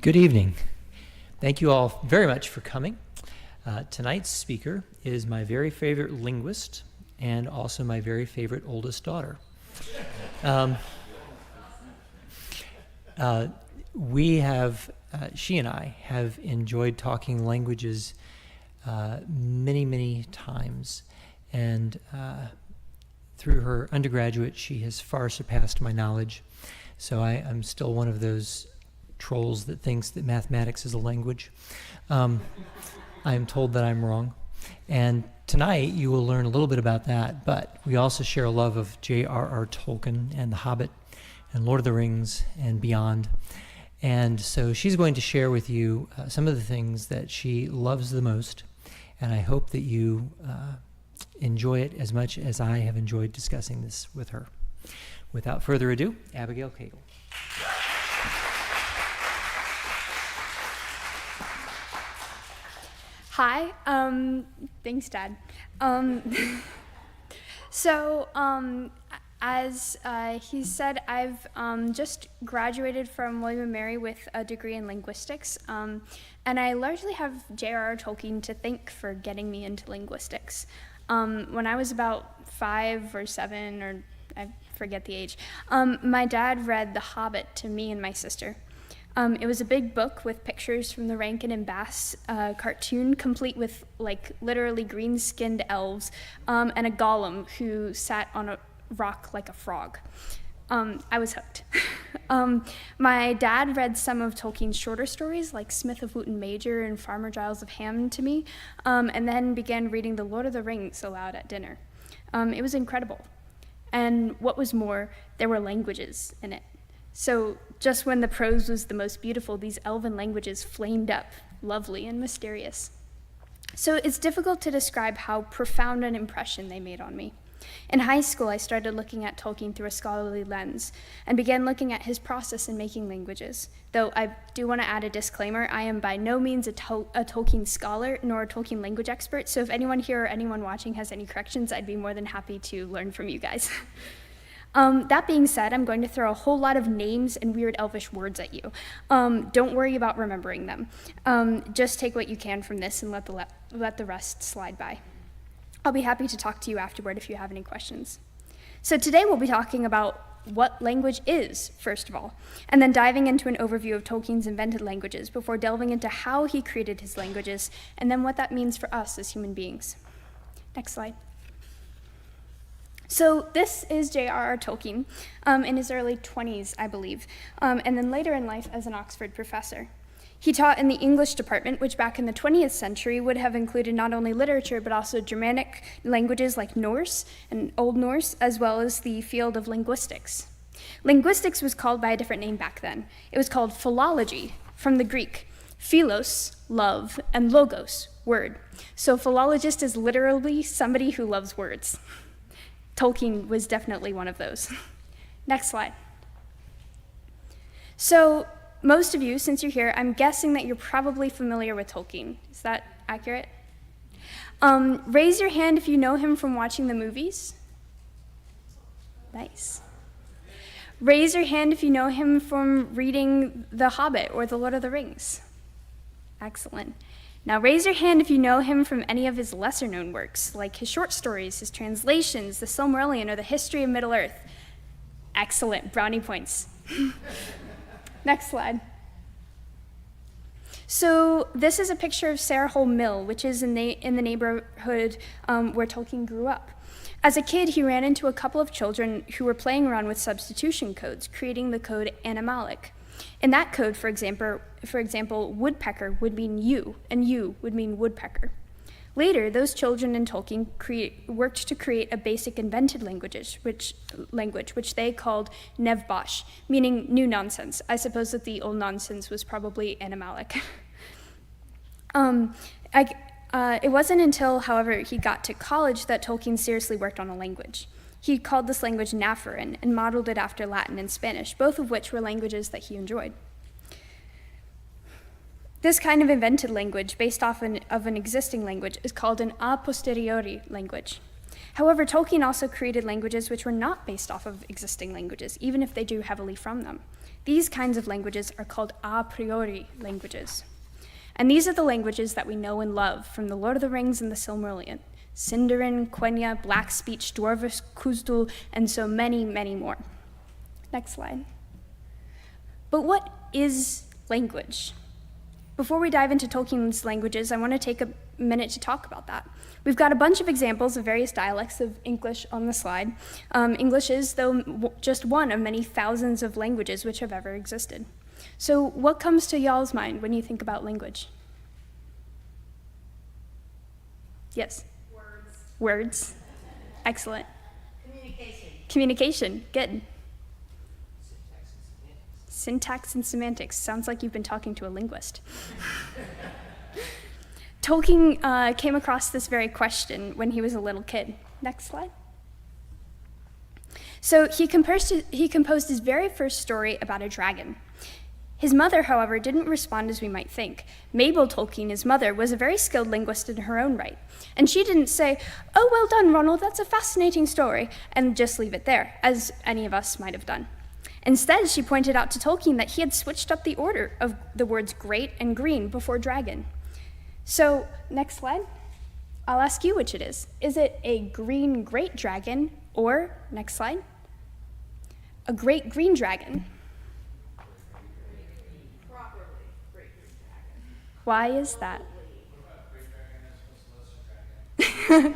Good evening. Thank you all very much for coming. Tonight's speaker is my very favorite linguist and also my very favorite oldest daughter. She and I have enjoyed talking languages many, many times, and through her undergraduate, she has far surpassed my knowledge. So I'm still one of those trolls that thinks that mathematics is a language. I am told that I'm wrong. And tonight you will learn a little bit about that, but we also share a love of J.R.R. Tolkien and The Hobbit and Lord of the Rings and beyond. And so she's going to share with you some of the things that she loves the most, and I hope that you enjoy it as much as I have enjoyed discussing this with her. Without further ado, Abigail Cagle. Hi, thanks, Dad. As he said, I've just graduated from William & Mary with a degree in linguistics, and I largely have J.R.R. Tolkien to thank for getting me into linguistics. When I was about 5 or 7, or I forget the age, my dad read The Hobbit to me and my sister. It was a big book with pictures from the Rankin and Bass cartoon, complete with literally green-skinned elves, and a golem who sat on a rock like a frog. I was hooked. My dad read some of Tolkien's shorter stories, like Smith of Wootton Major and Farmer Giles of Ham to me, and then began reading The Lord of the Rings aloud at dinner. It was incredible. And what was more, there were languages in it. So just when the prose was the most beautiful, these elven languages flamed up, lovely and mysterious. So it's difficult to describe how profound an impression they made on me. In high school, I started looking at Tolkien through a scholarly lens and began looking at his process in making languages. Though I do want to add a disclaimer, I am by no means a Tolkien scholar nor a Tolkien language expert, so if anyone here or anyone watching has any corrections, I'd be more than happy to learn from you guys. That being said, I'm going to throw a whole lot of names and weird elvish words at you. Don't worry about remembering them. Just take what you can from this and let the rest slide by. I'll be happy to talk to you afterward if you have any questions. So today we'll be talking about what language is, first of all, and then diving into an overview of Tolkien's invented languages before delving into how he created his languages and then what that means for us as human beings. Next slide. So this is J.R.R. Tolkien in his early 20s, I believe, and then later in life as an Oxford professor. He taught in the English department, which back in the 20th century would have included not only literature, but also Germanic languages like Norse and Old Norse, as well as the field of linguistics. Linguistics was called by a different name back then. It was called philology, from the Greek, philos, love, and logos, word. So philologist is literally somebody who loves words. Tolkien was definitely one of those. Next slide. So most of you, since you're here, I'm guessing that you're probably familiar with Tolkien. Is that accurate? Raise your hand if you know him from watching the movies. Nice. Raise your hand if you know him from reading The Hobbit or The Lord of the Rings. Excellent. Now raise your hand if you know him from any of his lesser-known works, like his short stories, his translations, the Silmarillion, or the History of Middle-earth. Excellent, brownie points. Next slide. So this is a picture of Sarehole Mill, which is in the neighborhood where Tolkien grew up. As a kid, he ran into a couple of children who were playing around with substitution codes, creating the code Animalic. In that code, for example, woodpecker would mean you, and you would mean woodpecker. Later, those children and Tolkien worked to create a basic invented language, which they called Nevbosh, meaning new nonsense. I suppose that the old nonsense was probably Animalic. It wasn't until, however, he got to college that Tolkien seriously worked on a language. He called this language Nafarin and modeled it after Latin and Spanish, both of which were languages that he enjoyed. This kind of invented language, based off of an existing language, is called an a posteriori language. However, Tolkien also created languages which were not based off of existing languages, even if they drew heavily from them. These kinds of languages are called a priori languages. And these are the languages that we know and love from The Lord of the Rings and the Silmarillion: Sindarin, Quenya, Black Speech, Dwarvish, Khuzdul, and so many, many more. Next slide. But what is language? Before we dive into Tolkien's languages, I want to take a minute to talk about that. We've got a bunch of examples of various dialects of English on the slide. English is, though, just one of many thousands of languages which have ever existed. So what comes to y'all's mind when you think about language? Yes? Words. Excellent. Communication. Good. Syntax and semantics. Sounds like you've been talking to a linguist. Tolkien came across this very question when he was a little kid. Next slide. So he composed his very first story about a dragon. His mother, however, didn't respond as we might think. Mabel Tolkien, his mother, was a very skilled linguist in her own right. And she didn't say, "Oh, well done, Ronald, that's a fascinating story," and just leave it there, as any of us might have done. Instead, she pointed out to Tolkien that he had switched up the order of the words great and green before dragon. So, next slide. I'll ask you which it is. Is it a green great dragon or, next slide, a great green dragon? Properly, great green dragon. Why is that?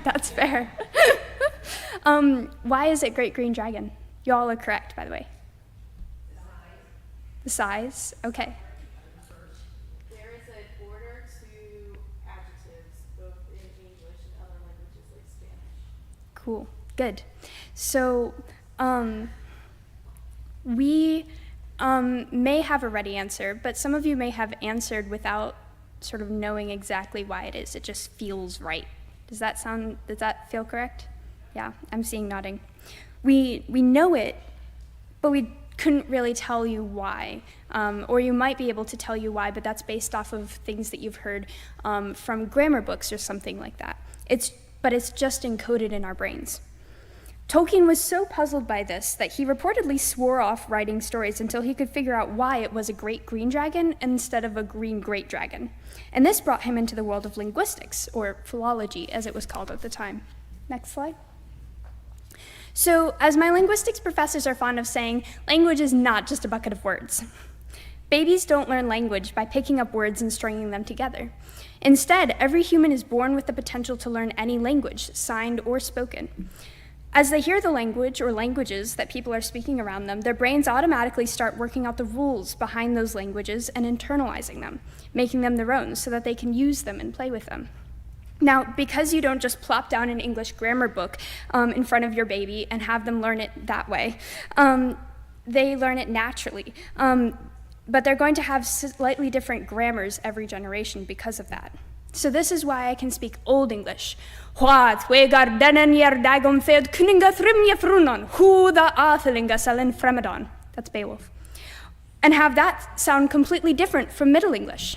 That's fair. Why is it great green dragon? Y'all are correct, by the way. The size? Okay. There is an order to adjectives both in English and other languages like Spanish. Cool. Good. So we may have a ready answer, but some of you may have answered without sort of knowing exactly why it is. It just feels right. Does that feel correct? Yeah, I'm seeing nodding. We know it, but we couldn't really tell you why. Or you might be able to tell you why, but that's based off of things that you've heard from grammar books or something like that. But it's just encoded in our brains. Tolkien was so puzzled by this that he reportedly swore off writing stories until he could figure out why it was a great green dragon instead of a green great dragon. And this brought him into the world of linguistics, or philology as it was called at the time. Next slide. So, as my linguistics professors are fond of saying, language is not just a bucket of words. Babies don't learn language by picking up words and stringing them together. Instead, every human is born with the potential to learn any language, signed or spoken. As they hear the language or languages that people are speaking around them, their brains automatically start working out the rules behind those languages and internalizing them, making them their own so that they can use them and play with them. Now, because you don't just plop down an English grammar book in front of your baby and have them learn it that way, they learn it naturally. But they're going to have slightly different grammars every generation because of that. So this is why I can speak Old English. That's Beowulf. And have that sound completely different from Middle English.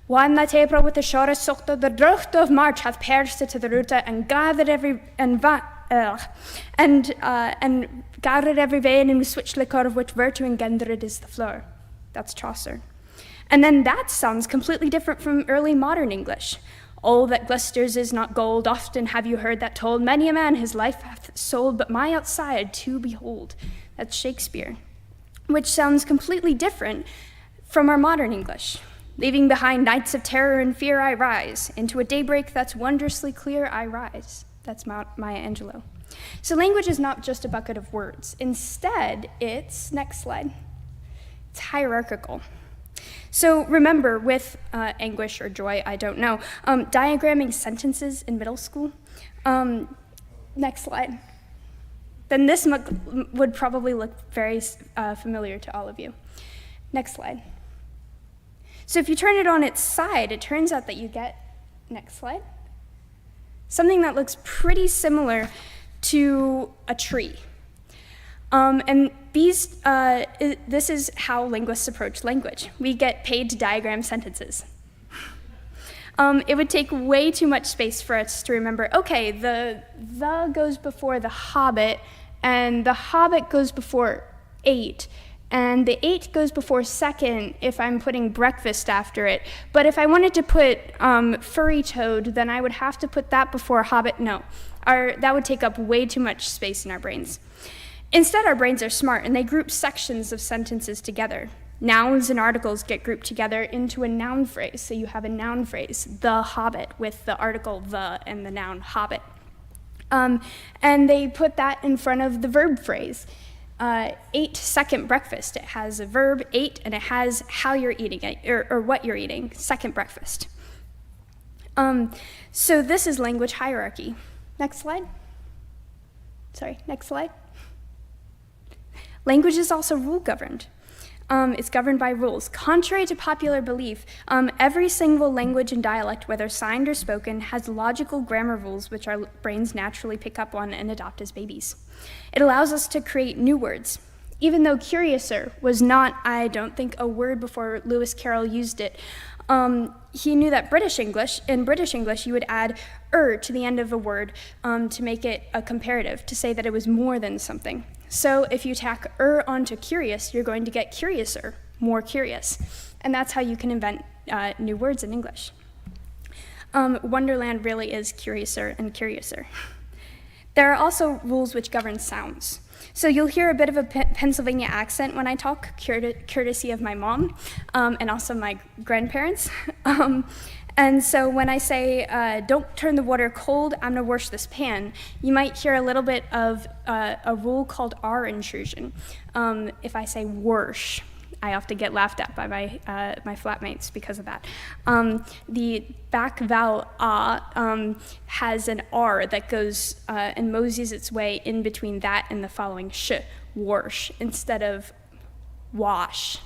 One that April with the shortest sucked the drift of March hath pierced it to the root and gathered every gathered every vein in switch liquor of which virtue engendered is the flower. That's Chaucer. And then that sounds completely different from early modern English. All that glisters is not gold. Often have you heard that told. Many a man his life hath sold, but my outside to behold. That's Shakespeare. Which sounds completely different from our modern English. Leaving behind nights of terror and fear, I rise. Into a daybreak that's wondrously clear, I rise. That's Maya Angelou. So language is not just a bucket of words. Instead, it's, next slide, it's hierarchical. So remember, with anguish or joy, I don't know, diagramming sentences in middle school. Next slide. Then this would probably look very familiar to all of you. Next slide. So if you turn it on its side, it turns out that you get, next slide, something that looks pretty similar to a tree. And this is how linguists approach language. We get paid to diagram sentences. It would take way too much space for us to remember, okay, the goes before the Hobbit, and the Hobbit goes before 8, and the 8 goes before second if I'm putting breakfast after it. But if I wanted to put furry toad, then I would have to put that before Hobbit. No, that would take up way too much space in our brains. Instead, our brains are smart, and they group sections of sentences together. Nouns and articles get grouped together into a noun phrase. So you have a noun phrase, the Hobbit, with the article the and the noun Hobbit. And they put that in front of the verb phrase. 8 second breakfast. It has a verb, 8, and it has how you're eating it, or what you're eating, second breakfast. So this is language hierarchy. Next slide. Sorry, next slide. Language is also rule governed. It's governed by rules. Contrary to popular belief, every single language and dialect, whether signed or spoken, has logical grammar rules which our brains naturally pick up on and adopt as babies. It allows us to create new words. Even though curiouser was not, I don't think, a word before Lewis Carroll used it, he knew that in British English, you would add to the end of a word to make it a comparative, to say that it was more than something. So if you tack onto curious, you're going to get curiouser, more curious. And that's how you can invent new words in English. Wonderland really is curiouser and curiouser. There are also rules which govern sounds. So you'll hear a bit of a Pennsylvania accent when I talk, courtesy of my mom and also my grandparents. And so when I say, don't turn the water cold, I'm gonna wash this pan, you might hear a little bit of a rule called R intrusion. If I say worsh, I often get laughed at by my flatmates because of that. The back vowel has an R that goes and moseys its way in between that and the following sh, warsh, instead of wash.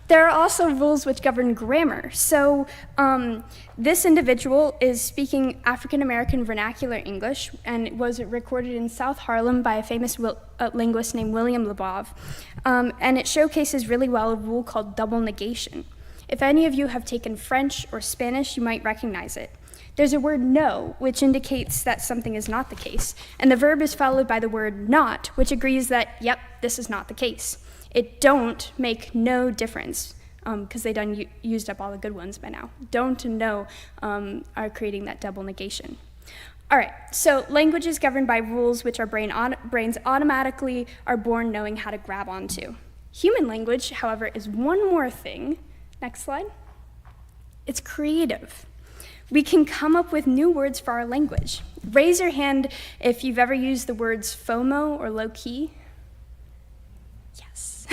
There are also rules which govern grammar. So this individual is speaking African-American vernacular English, and it was recorded in South Harlem by a famous linguist named William Labov. And it showcases really well a rule called double negation. If any of you have taken French or Spanish, you might recognize it. There's a word no, which indicates that something is not the case, and the verb is followed by the word not, which agrees that, yep, this is not the case. It don't make no difference, because they done used up all the good ones by now. Don't and no are creating that double negation. All right, so language is governed by rules which our brains automatically are born knowing how to grab onto. Human language, however, is one more thing. Next slide. It's creative. We can come up with new words for our language. Raise your hand if you've ever used the words FOMO or low-key. Yes.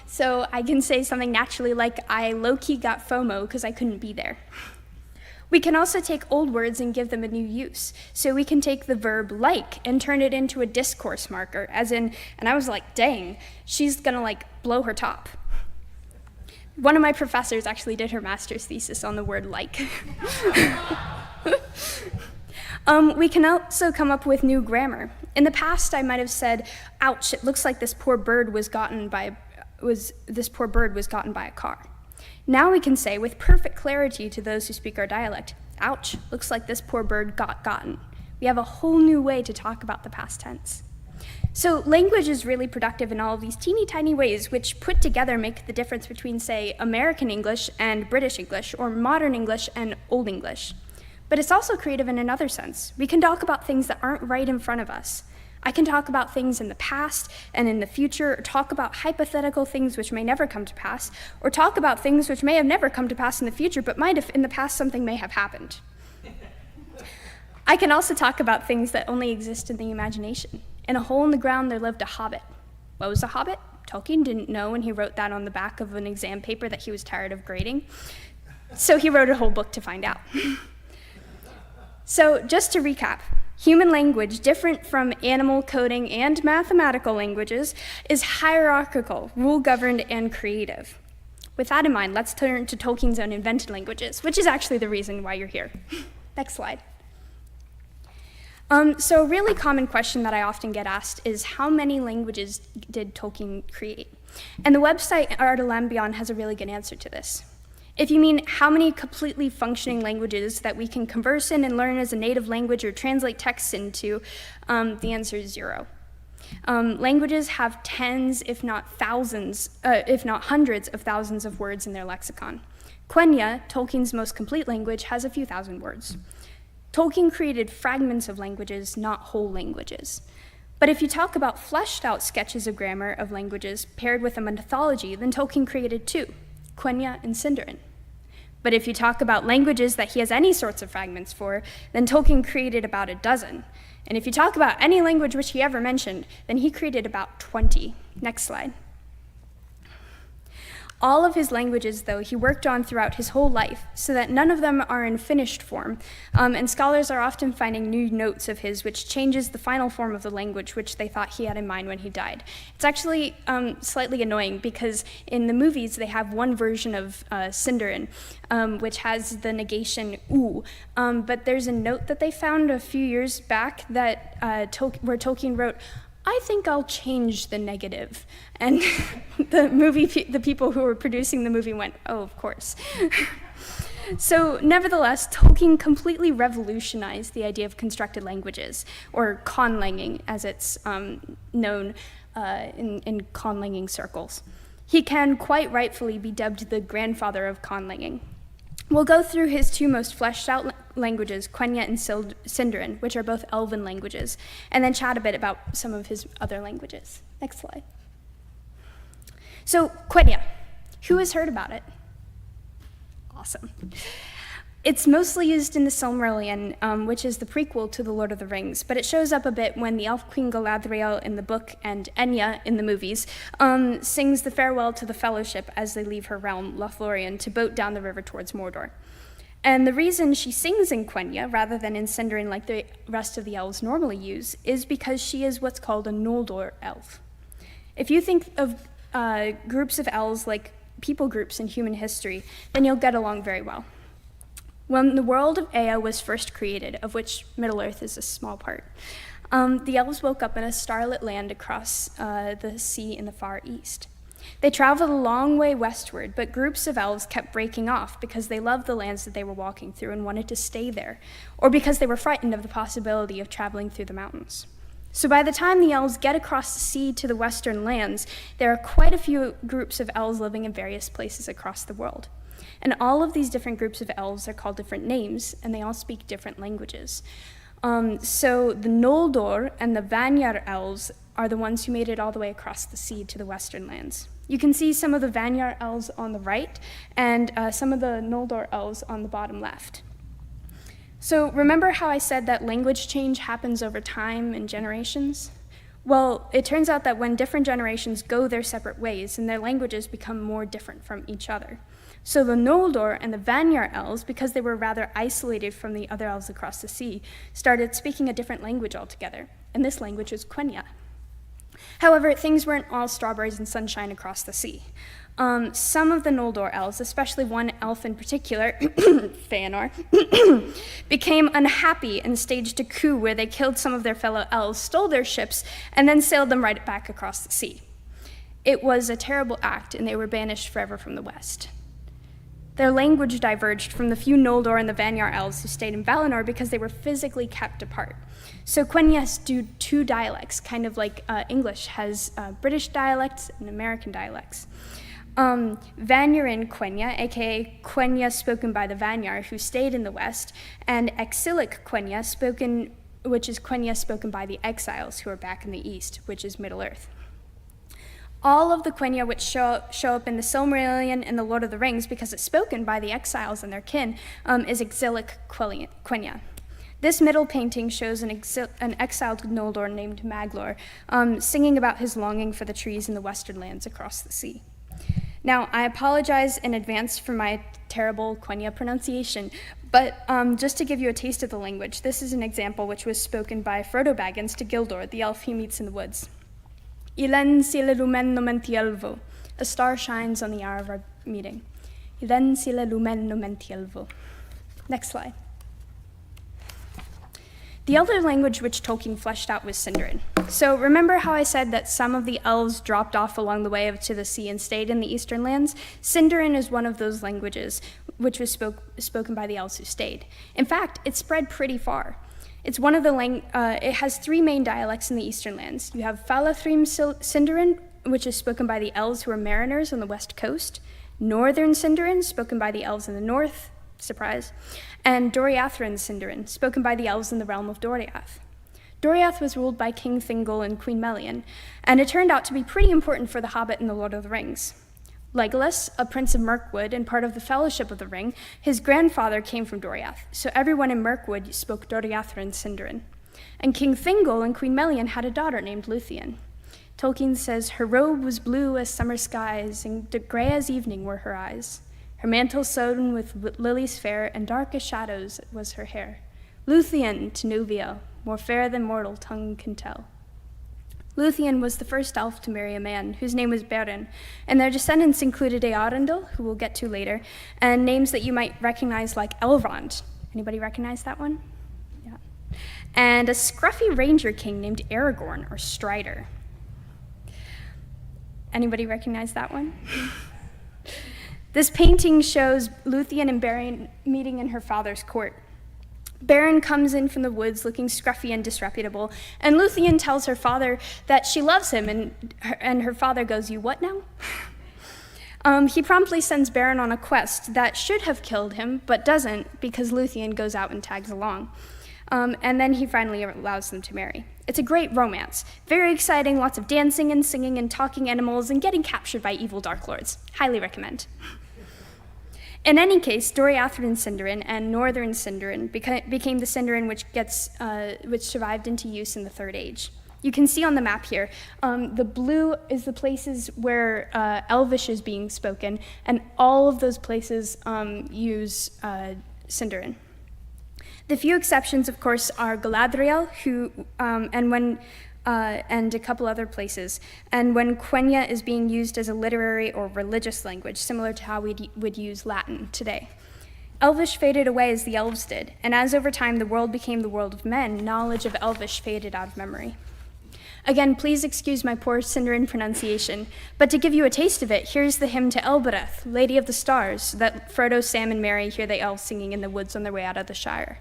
So I can say something naturally like, I low-key got FOMO because I couldn't be there. We can also take old words and give them a new use. So we can take the verb like and turn it into a discourse marker, as in, and I was like, dang, she's gonna like blow her top. One of my professors actually did her master's thesis on the word like. We can also come up with new grammar. In the past, I might have said, ouch, it looks like this poor bird was gotten by a car. Now we can say, with perfect clarity to those who speak our dialect, ouch, looks like this poor bird got gotten. We have a whole new way to talk about the past tense. So language is really productive in all of these teeny tiny ways, which put together make the difference between, say, American English and British English, or modern English and Old English. But it's also creative in another sense. We can talk about things that aren't right in front of us. I can talk about things in the past and in the future, or talk about hypothetical things which may never come to pass, or talk about things which may have never come to pass in the future, but might have in the past something may have happened. I can also talk about things that only exist in the imagination. In a hole in the ground, there lived a hobbit. What was a hobbit? Tolkien didn't know when he wrote that on the back of an exam paper that he was tired of grading. So he wrote a whole book to find out. So just to recap, human language, different from animal, coding, and mathematical languages, is hierarchical, rule-governed, and creative. With that in mind, let's turn to Tolkien's own invented languages, which is actually the reason why you're here. Next slide. So a really common question that I often get asked is, how many languages did Tolkien create? And the website Artalambion has a really good answer to this. If you mean how many completely functioning languages that we can converse in and learn as a native language or translate texts into, the answer is 0. Languages have tens, if not thousands, if not hundreds of thousands of words in their lexicon. Quenya, Tolkien's most complete language, has a few thousand words. Tolkien created fragments of languages, not whole languages. But if you talk about fleshed out sketches of grammar of languages paired with a mythology, then Tolkien created 2, Quenya and Sindarin. But if you talk about languages that he has any sorts of fragments for, then Tolkien created about a dozen. And if you talk about any language which he ever mentioned, then he created about 20. Next slide. All of his languages, though, he worked on throughout his whole life, so that none of them are in finished form, and scholars are often finding new notes of his which changes the final form of the language which they thought he had in mind when he died. It's actually slightly annoying, because in the movies they have one version of Sindarin, which has the negation oo, but there's a note that they found a few years back that where Tolkien wrote, "I think I'll change the negative." And the people who were producing the movie went, "Oh, of course." So nevertheless, Tolkien completely revolutionized the idea of constructed languages, or conlanging as it's known in conlanging circles. He can quite rightfully be dubbed the grandfather of conlanging. We'll go through his 2 most fleshed out languages, Quenya and Sindarin, which are both elven languages, and then chat a bit about some of his other languages. Next slide. So, Quenya, who has heard about it? Awesome. It's mostly used in the Silmarillion, which is the prequel to The Lord of the Rings, but it shows up a bit when the Elf Queen Galadriel in the book and Enya in the movies sings the farewell to the Fellowship as they leave her realm, Lothlorien, to boat down the river towards Mordor. And the reason she sings in Quenya rather than in Sindarin like the rest of the elves normally use is because she is what's called a Noldor elf. If you think of groups of elves like people groups in human history, then you'll get along very well. When the world of Ea was first created, of which Middle-earth is a small part, the elves woke up in a starlit land across the sea in the far east. They traveled a long way westward, but groups of elves kept breaking off because they loved the lands that they were walking through and wanted to stay there, or because they were frightened of the possibility of traveling through the mountains. So by the time the elves get across the sea to the western lands, there are quite a few groups of elves living in various places across the world. And all of these different groups of elves are called different names, and they all speak different languages. So the Noldor and the Vanyar elves are the ones who made it all the way across the sea to the western lands. You can see some of the Vanyar elves on the right, and some of the Noldor elves on the bottom left. So remember how I said that language change happens over time and generations? Well, it turns out that when different generations go their separate ways, and their languages become more different from each other. So the Noldor and the Vanyar elves, because they were rather isolated from the other elves across the sea, started speaking a different language altogether, and this language was Quenya. However, things weren't all strawberries and sunshine across the sea. Some of the Noldor elves, especially one elf in particular, Feanor, became unhappy and staged a coup where they killed some of their fellow elves, stole their ships, and then sailed them right back across the sea. It was a terrible act, and they were banished forever from the West. Their language diverged from the few Noldor and the Vanyar elves who stayed in Valinor because they were physically kept apart. So Quenya has 2 dialects, kind of like English has British dialects and American dialects. Vanyarin Quenya, aka Quenya spoken by the Vanyar who stayed in the West, and Exilic Quenya, which is Quenya spoken by the exiles who are back in the East, which is Middle-earth. All of the Quenya which show up in the Silmarillion and the Lord of the Rings, because it's spoken by the exiles and their kin, is Exilic Quenya. This middle painting shows an exiled Noldor named Maglor singing about his longing for the trees in the western lands across the sea. Now, I apologize in advance for my terrible Quenya pronunciation, but just to give you a taste of the language, this is an example which was spoken by Frodo Baggins to Gildor, the elf he meets in the woods. Ilen sile lumen nomentielvo. A star shines on the hour of our meeting. Ilen sile lumen nomentielvo. Next slide. The other language which Tolkien fleshed out was Sindarin. So remember how I said that some of the elves dropped off along the way to the sea and stayed in the eastern lands? Sindarin is one of those languages which was spoken by the elves who stayed. In fact, it spread pretty far. It's one of the it has three main dialects in the eastern lands. You have Falathrim Sindarin, which is spoken by the elves who are mariners on the west coast, Northern Sindarin, spoken by the elves in the north, surprise, and Doriathrin Sindarin, spoken by the elves in the realm of Doriath. Doriath was ruled by King Thingol and Queen Melian, and it turned out to be pretty important for the Hobbit and the Lord of the Rings. Legolas, a prince of Mirkwood and part of the Fellowship of the Ring, his grandfather came from Doriath, so everyone in Mirkwood spoke Doriathrin Sindarin. And King Thingol and Queen Melian had a daughter named Luthien. Tolkien says, her robe was blue as summer skies, and gray as evening were her eyes. Her mantle sewn with lilies fair, and dark as shadows was her hair. Luthien to Nuviel, more fair than mortal tongue can tell. Luthien was the first elf to marry a man, whose name was Beren, and their descendants included Earendil, who we'll get to later, and names that you might recognize like Elrond. Anybody recognize that one? Yeah. And a scruffy ranger king named Aragorn, or Strider. Anybody recognize that one? This painting shows Luthien and Beren meeting in her father's court. Beren comes in from the woods looking scruffy and disreputable, and Luthien tells her father that she loves him, and her father goes, "You what now?" He promptly sends Beren on a quest that should have killed him, but doesn't, because Luthien goes out and tags along. And then he finally allows them to marry. It's a great romance. Very exciting, lots of dancing and singing and talking animals and getting captured by evil dark lords. Highly recommend. In any case, Doriathrin Sindarin and Northern Sindarin became the Sindarin which survived into use in the Third Age. You can see on the map here, the blue is the places where Elvish is being spoken, and all of those places use Sindarin. The few exceptions, of course, are Galadriel, and a couple other places, and when Quenya is being used as a literary or religious language, similar to how we would use Latin today. Elvish faded away as the elves did, and as over time the world became the world of men, knowledge of Elvish faded out of memory. Again, please excuse my poor Sindarin pronunciation, but to give you a taste of it, here's the hymn to Elbereth, Lady of the Stars, that Frodo, Sam, and Merry hear the elves singing in the woods on their way out of the Shire.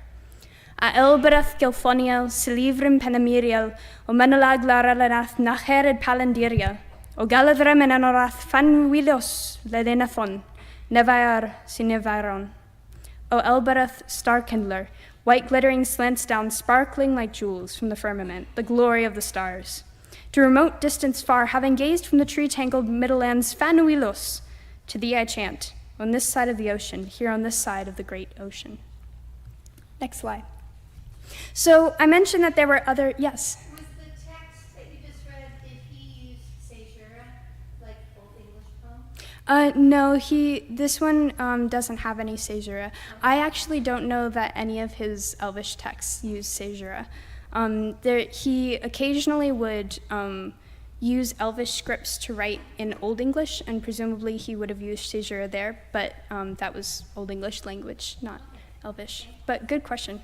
A Elbereth Gilfoniel, Silivrim Penamiriel, O Menelag Laralanath Nachered Palandiriel, O Galadrim and Anorath Fanwilos Ledenathon, Nevair Sinevaron. O Elbereth Starkindler, white glittering slants down sparkling like jewels from the firmament, the glory of the stars. To remote distance far, having gazed from the tree-tangled middlelands Fanuilos, to thee I chant, on this side of the ocean, here on this side of the great ocean. Next slide. So I mentioned that there were other, yes? Was the text that you just read, did he use caesura, like Old English poem? No, this one doesn't have any caesura. I actually don't know that any of his Elvish texts use caesura. He occasionally would use Elvish scripts to write in Old English, and presumably he would have used caesura there, but that was Old English language, not Elvish. But good question.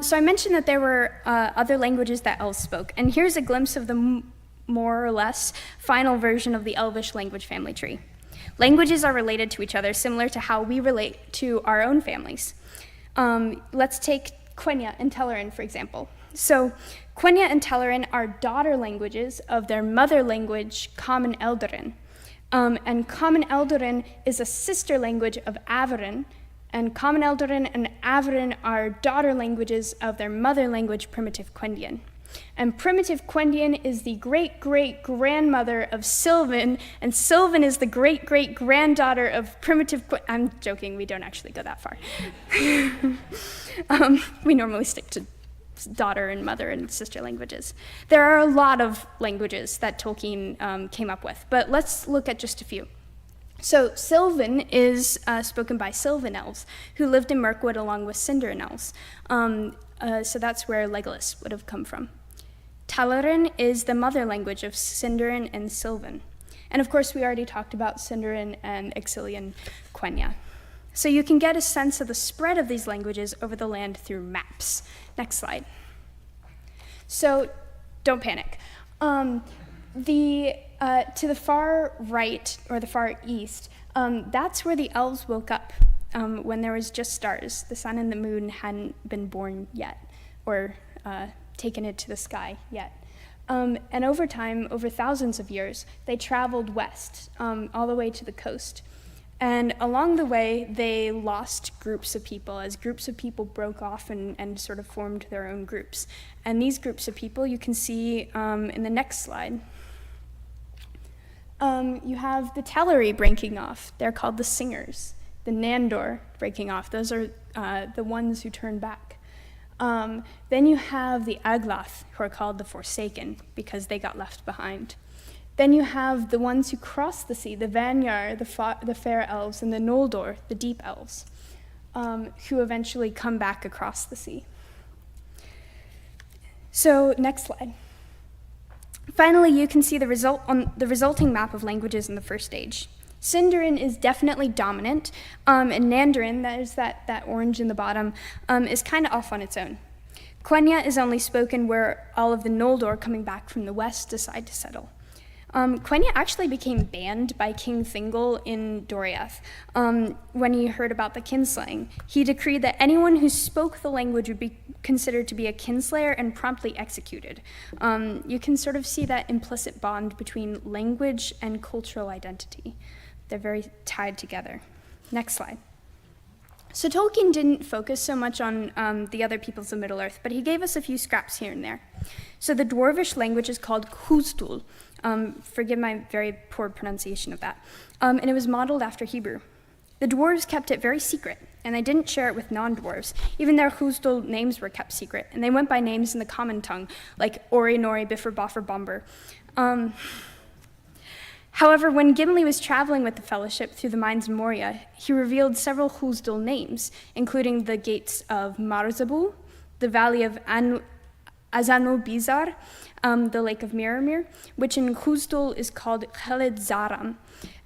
So I mentioned that there were other languages that elves spoke, and here's a glimpse of the more or less final version of the Elvish language family tree. Languages are related to each other, similar to how we relate to our own families. Let's take Quenya and Telerin, for example. So Quenya and Telerin are daughter languages of their mother language, Common Eldarin. And Common Eldarin is a sister language of Avarin, and Common Eldarin and Avarin are daughter languages of their mother language, Primitive Quendian. And Primitive Quendian is the great-great-grandmother of Sylvan, and Sylvan is the great-great-granddaughter of Primitive I'm joking, we don't actually go that far. We normally stick to daughter and mother and sister languages. There are a lot of languages that Tolkien came up with, but let's look at just a few. So Sylvan is spoken by Sylvan elves, who lived in Mirkwood along with Sindarin elves. So that's where Legolas would have come from. Telerin is the mother language of Sindarin and Sylvan. And of course, we already talked about Sindarin and Exilian Quenya. So you can get a sense of the spread of these languages over the land through maps. Next slide. So don't panic. To the far right, or the far east, that's where the elves woke up when there was just stars. The sun and the moon hadn't been born yet, or taken into the sky yet. And over time, over thousands of years, they traveled west, all the way to the coast. And along the way, they lost groups of people as groups of people broke off and sort of formed their own groups. And these groups of people you can see in the next slide. You have the Teleri breaking off. They're called the Singers. The Nandor breaking off. Those are the ones who turn back. Then you have the Aglath, who are called the Forsaken, because they got left behind. Then you have the ones who cross the sea, the Vanyar, the Fair Elves, and the Noldor, the Deep Elves, who eventually come back across the sea. So, next slide. Finally, you can see the resulting map of languages in the first stage. Sindarin is definitely dominant, and Nandarin, that is that orange in the bottom, is kind of off on its own. Quenya is only spoken where all of the Noldor coming back from the west decide to settle. Quenya actually became banned by King Thingol in Doriath when he heard about the kinslaying. He decreed that anyone who spoke the language would be considered to be a kinslayer and promptly executed. You can sort of see that implicit bond between language and cultural identity. They're very tied together. Next slide. So Tolkien didn't focus so much on the other peoples of Middle-earth, but he gave us a few scraps here and there. So the Dwarvish language is called Khuztul. Forgive my very poor pronunciation of that. And it was modeled after Hebrew. The dwarves kept it very secret, and they didn't share it with non-dwarves. Even their Khuztul names were kept secret, and they went by names in the common tongue, like Ori, Nori, Bifur, Bofur, Bomber. However, when Gimli was traveling with the Fellowship through the Mines of Moria, he revealed several Khuztul names, including the gates of Marzabu, the valley of Azanobizar, the Lake of Miramir, which in Khuztul is called Khaled Zaram,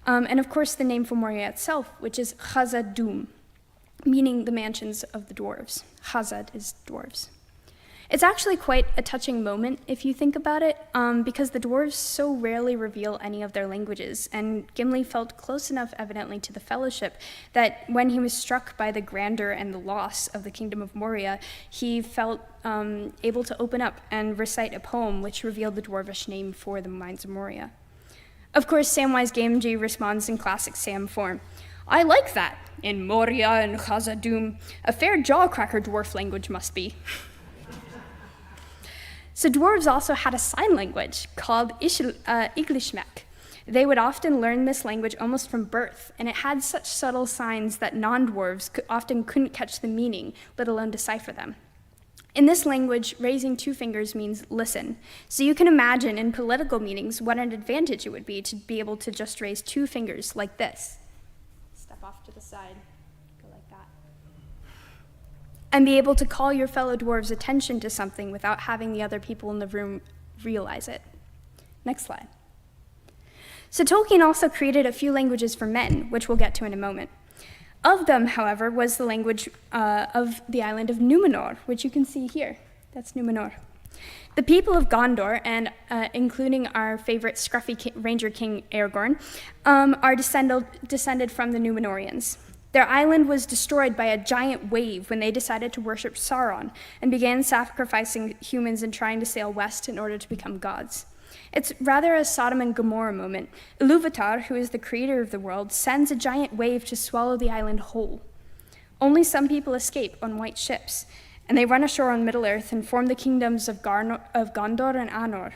and of course the name for Moria itself, which is Khazad-dûm, meaning the mansions of the dwarves. Khazad is dwarves. It's actually quite a touching moment if you think about it, because the dwarves so rarely reveal any of their languages, and Gimli felt close enough evidently to the Fellowship that when he was struck by the grandeur and the loss of the Kingdom of Moria, he felt able to open up and recite a poem which revealed the dwarvish name for the Mines of Moria. Of course, Samwise Gamgee responds in classic Sam form. I like that. In Moria and Khazad-dûm, a fair jawcracker dwarf language must be. So dwarves also had a sign language called Iglishmek. They would often learn this language almost from birth, and it had such subtle signs that non-dwarves often couldn't catch the meaning, let alone decipher them. In this language, raising two fingers means listen. So you can imagine in political meetings what an advantage it would be to be able to just raise two fingers like this. Step off to the side. And be able to call your fellow dwarves' attention to something without having the other people in the room realize it. Next slide. So Tolkien also created a few languages for men, which we'll get to in a moment. Of them, however, was the language of the island of Numenor, which you can see here. That's Numenor. The people of Gondor, and including our favorite scruffy ranger king Aragorn, are descended from the Numenorians. Their island was destroyed by a giant wave when they decided to worship Sauron and began sacrificing humans and trying to sail west in order to become gods. It's rather a Sodom and Gomorrah moment. Ilúvatar, who is the creator of the world, sends a giant wave to swallow the island whole. Only some people escape on white ships, and they run ashore on Middle-earth and form the kingdoms of Gondor and Anor.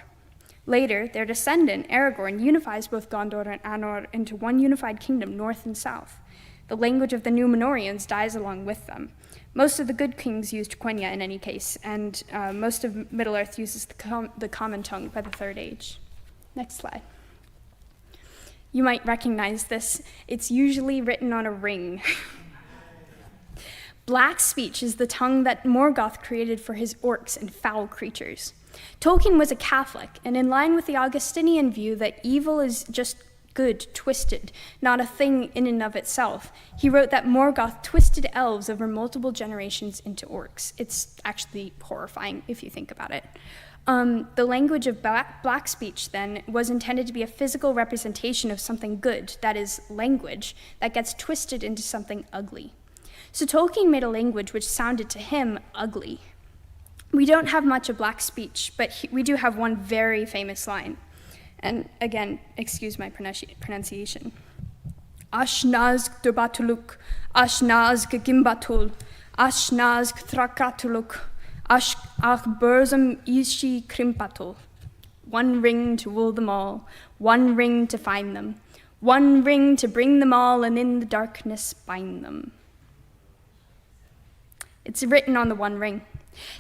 Later, their descendant, Aragorn, unifies both Gondor and Anor into one unified kingdom, north and south. The language of the Númenóreans dies along with them. Most of the good kings used Quenya in any case, and most of Middle-earth uses the common tongue by the Third Age. Next slide. You might recognize this. It's usually written on a ring. Black speech is the tongue that Morgoth created for his orcs and foul creatures. Tolkien was a Catholic, and in line with the Augustinian view that evil is just good, twisted, not a thing in and of itself. He wrote that Morgoth twisted elves over multiple generations into orcs. It's actually horrifying if you think about it. The language of black speech, then, was intended to be a physical representation of something good, that is, language, that gets twisted into something ugly. So Tolkien made a language which sounded to him ugly. We don't have much of black speech, but we do have one very famous line. And again, excuse my pronunciation. Ashnazg durbatuluk, ashnazg gimbatul, ashnazg thrakatuluk, ach burzum ishi krimpatul. One ring to rule them all, one ring to find them, one ring to bring them all and in the darkness bind them. It's written on the one ring.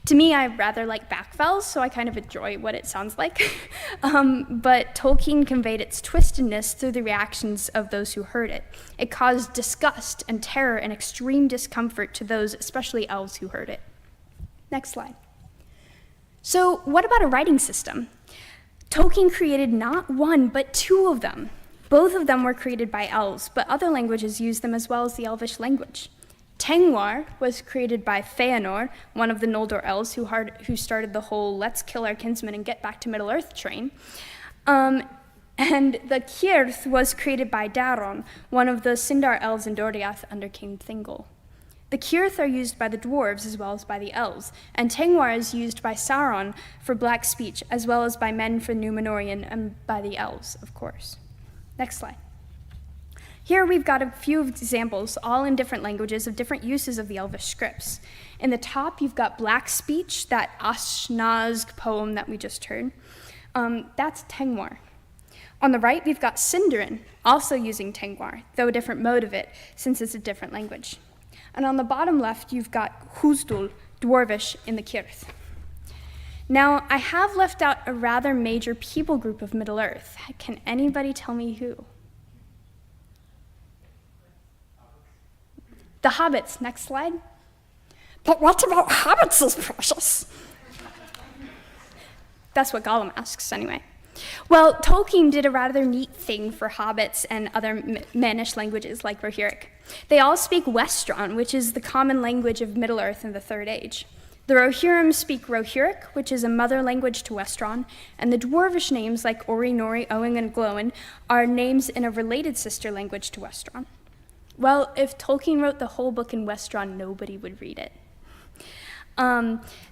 To me, I rather like back vowels, so I kind of enjoy what it sounds like. But Tolkien conveyed its twistedness through the reactions of those who heard it. It caused disgust and terror and extreme discomfort to those, especially elves, who heard it. Next slide. So what about a writing system? Tolkien created not one, but two of them. Both of them were created by elves, but other languages used them as well as the Elvish language. Tengwar was created by Feanor, one of the Noldor elves who started the whole let's kill our kinsmen and get back to Middle-earth train. And the Cirth was created by Daron, one of the Sindar elves in Doriath under King Thingol. The Cirth are used by the dwarves as well as by the elves, and Tengwar is used by Sauron for black speech as well as by men for Númenórean and by the elves, of course. Next slide. Here we've got a few examples, all in different languages, of different uses of the Elvish scripts. In the top, you've got black speech, that Ashnazg poem that we just heard. That's Tengwar. On the right, we've got Sindarin, also using Tengwar, though a different mode of it, since it's a different language. And on the bottom left, you've got Huzdul, Dwarvish, in the Cirth. Now, I have left out a rather major people group of Middle-earth. Can anybody tell me who? The hobbits. Next slide. But what about hobbits is precious? That's what Gollum asks, anyway. Well, Tolkien did a rather neat thing for hobbits and other Mannish languages like Rohirric. They all speak Westron, which is the common language of Middle-earth in the Third Age. The Rohirrim speak Rohirric, which is a mother language to Westron, and the Dwarvish names like Ori, Nori, Owen, and Glóin are names in a related sister language to Westron. Well, if Tolkien wrote the whole book in Westron, nobody would read it.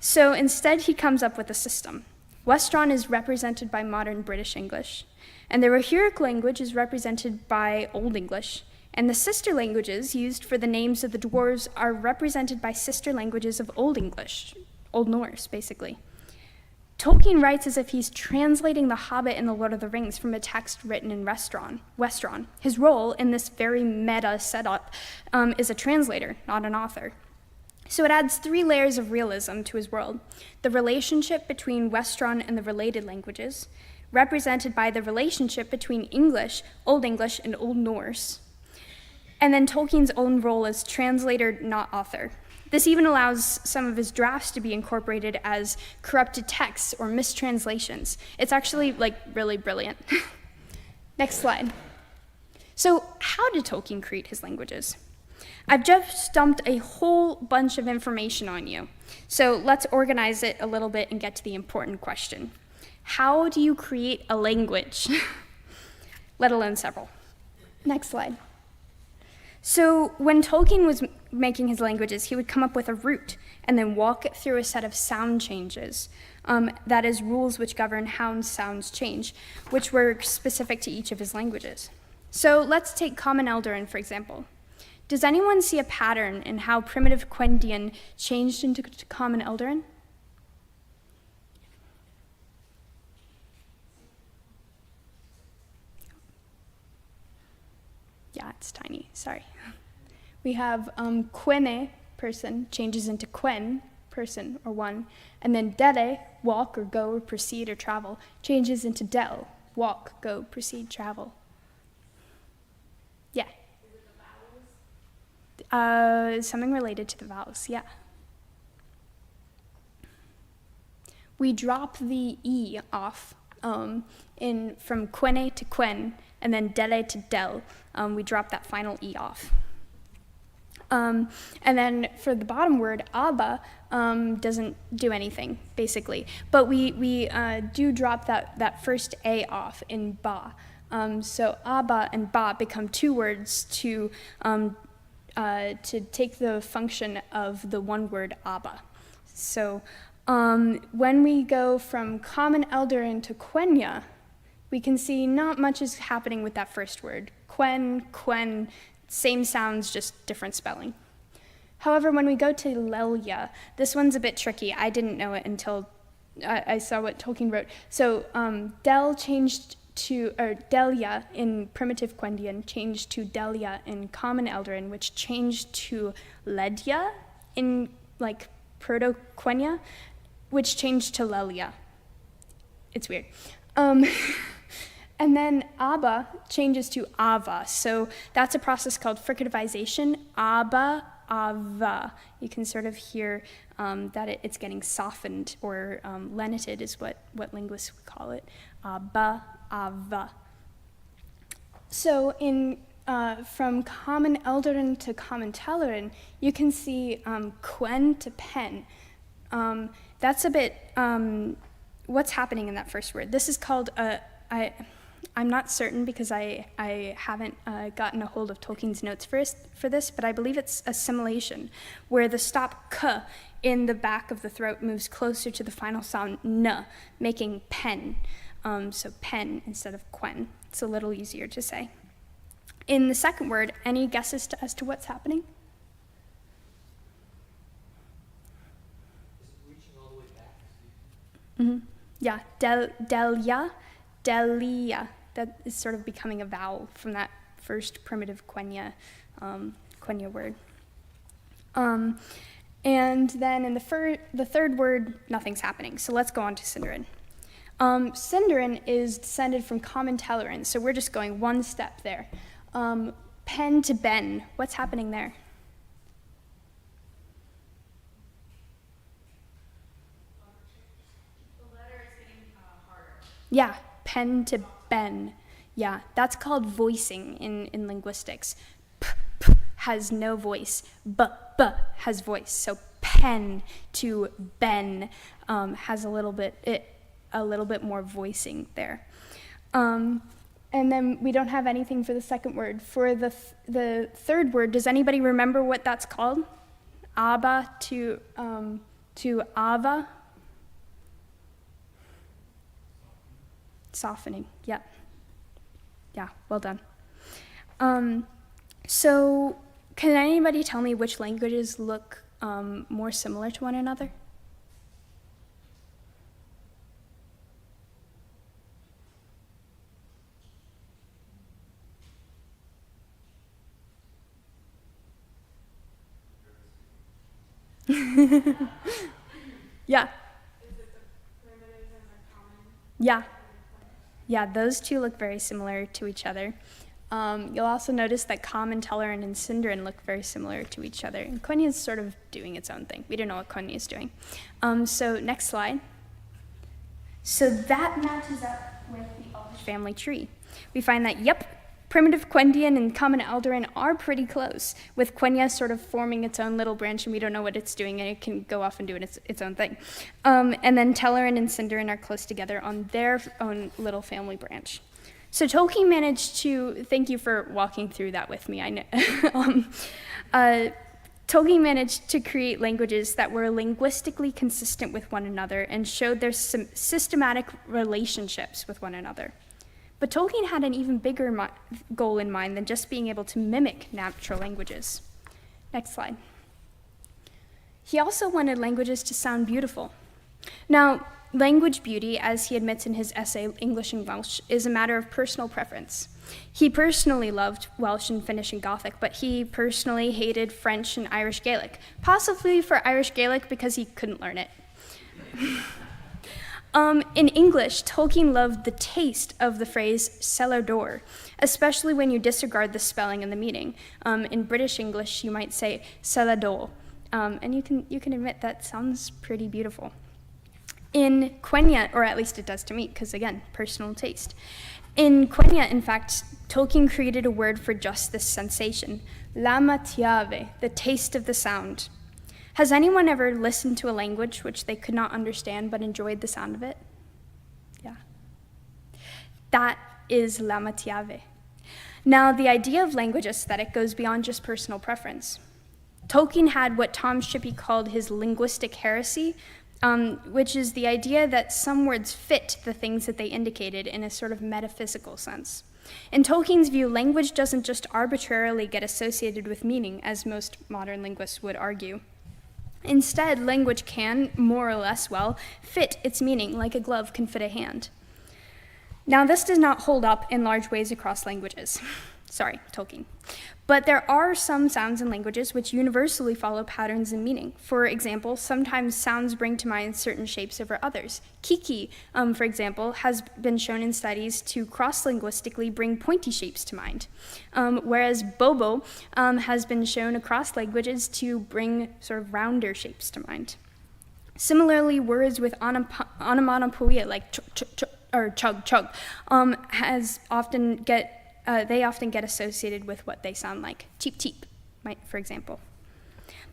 So instead, he comes up with a system. Westron is represented by modern British English, and the Rohirric language is represented by Old English, and the sister languages used for the names of the dwarves are represented by sister languages of Old English, Old Norse, basically. Tolkien writes as if he's translating The Hobbit and The Lord of the Rings from a text written in Westron. His role in this very meta setup is a translator, not an author. So it adds 3 layers of realism to his world. The relationship between Westron and the related languages, represented by the relationship between English, Old English, and Old Norse. And then Tolkien's own role as translator, not author. This even allows some of his drafts to be incorporated as corrupted texts or mistranslations. It's actually, really brilliant. Next slide. So how did Tolkien create his languages? I've just dumped a whole bunch of information on you. So let's organize it a little bit and get to the important question. How do you create a language? Let alone several. Next slide. So when Tolkien was making his languages, he would come up with a root and then walk it through a set of sound changes, that is, rules which govern how sounds change, which were specific to each of his languages. So let's take Common Eldarin, for example. Does anyone see a pattern in how primitive Quendian changed into Common Eldarin? Yeah, it's tiny, sorry. We have Quene, person, changes into Quen, person or one, and then Dere, walk or go or proceed or travel, changes into Del, walk, go, proceed, travel. Yeah. Is it the vowels? Something related to the vowels, yeah. We drop the E off from Quene to Quen, And then dele to del, we drop that final E off. And then for the bottom word, Abba, doesn't do anything, basically. But we do drop that first A off in ba. So Abba and ba become two words to take the function of the one word Abba. So when we go from Common Eldarin to Quenya, we can see not much is happening with that first word. Quen, same sounds, just different spelling. However, when we go to Lelia, this one's a bit tricky. I didn't know it until I saw what Tolkien wrote. So Del changed to, or Delia in primitive Quendian changed to Delia in Common Eldarin, which changed to Ledia in like Proto-Quenya, which changed to Lelia. It's weird. And then Abba changes to Ava. So that's a process called fricativization. Abba, Ava. You can sort of hear that it's getting softened, or lenited is what linguists would call it. Abba, Ava. So from Common Eldarin to Common Tellerin, you can see Quen to Pen. That's a bit what's happening in that first word. This is called I'm not certain because I haven't gotten a hold of Tolkien's notes for this, but I believe it's assimilation, where the stop k in the back of the throat moves closer to the final sound n, making pen. So pen instead of quen. It's a little easier to say. In the second word, any guesses as to what's happening? Is it reaching all the way back? Mm-hmm. Yeah, Delia. That is sort of becoming a vowel from that first primitive Quenya word. And then in the third word, nothing's happening. So let's go on to Sindarin. Sindarin is descended from Common Tellerin, so we're just going one step there. Pen to ben, what's happening there? The letter is getting harder. Yeah, pen to ben. Yeah, that's called voicing in linguistics. P has no voice, b has voice. So pen to ben has a little bit more voicing there. And then we don't have anything for the second word. For the third word, does anybody remember what that's called? Abba to Ava. Softening, yep. Yeah, well done. So can anybody tell me which languages look more similar to one another? Yeah. Is it the primitive and the common? Yeah. Yeah, those two look very similar to each other. You'll also notice that Common Tellerin and Sindarin look very similar to each other. And Quenya is sort of doing its own thing. We don't know what Quenya is doing. So next slide. So that matches up with the Elvish family tree. We find that, yep, primitive Quendian and Common Eldarin are pretty close, with Quenya sort of forming its own little branch, and we don't know what it's doing, and it can go off and do its own thing. And then Tellerin and Sindarin are close together on their own little family branch. So Tolkien managed to, thank you for walking through that with me, I know. Tolkien managed to create languages that were linguistically consistent with one another and showed their systematic relationships with one another. But Tolkien had an even bigger goal in mind than just being able to mimic natural languages. Next slide. He also wanted languages to sound beautiful. Now, language beauty, as he admits in his essay, English and Welsh, is a matter of personal preference. He personally loved Welsh and Finnish and Gothic, but he personally hated French and Irish Gaelic, possibly for Irish Gaelic because he couldn't learn it. In English, Tolkien loved the taste of the phrase cellar door, especially when you disregard the spelling and the meaning. In British English, you might say cellar door, and you can admit that sounds pretty beautiful. In Quenya, or at least it does to me, because again, personal taste. In Quenya, in fact, Tolkien created a word for just this sensation, lama tiave, the taste of the sound. Has anyone ever listened to a language which they could not understand but enjoyed the sound of it? Yeah. That is lama tiave. Now, the idea of language aesthetic goes beyond just personal preference. Tolkien had what Tom Shippey called his linguistic heresy, which is the idea that some words fit the things that they indicated in a sort of metaphysical sense. In Tolkien's view, language doesn't just arbitrarily get associated with meaning, as most modern linguists would argue. Instead, language can, more or less well, fit its meaning like a glove can fit a hand. Now, this does not hold up in large ways across languages. Sorry, Tolkien. But there are some sounds in languages which universally follow patterns in meaning. For example, sometimes sounds bring to mind certain shapes over others. Kiki, for example, has been shown in studies to cross-linguistically bring pointy shapes to mind, whereas bobo has been shown across languages to bring sort of rounder shapes to mind. Similarly, words with onomatopoeia, like or chug chug, they often get associated with what they sound like. Cheep cheep, for example.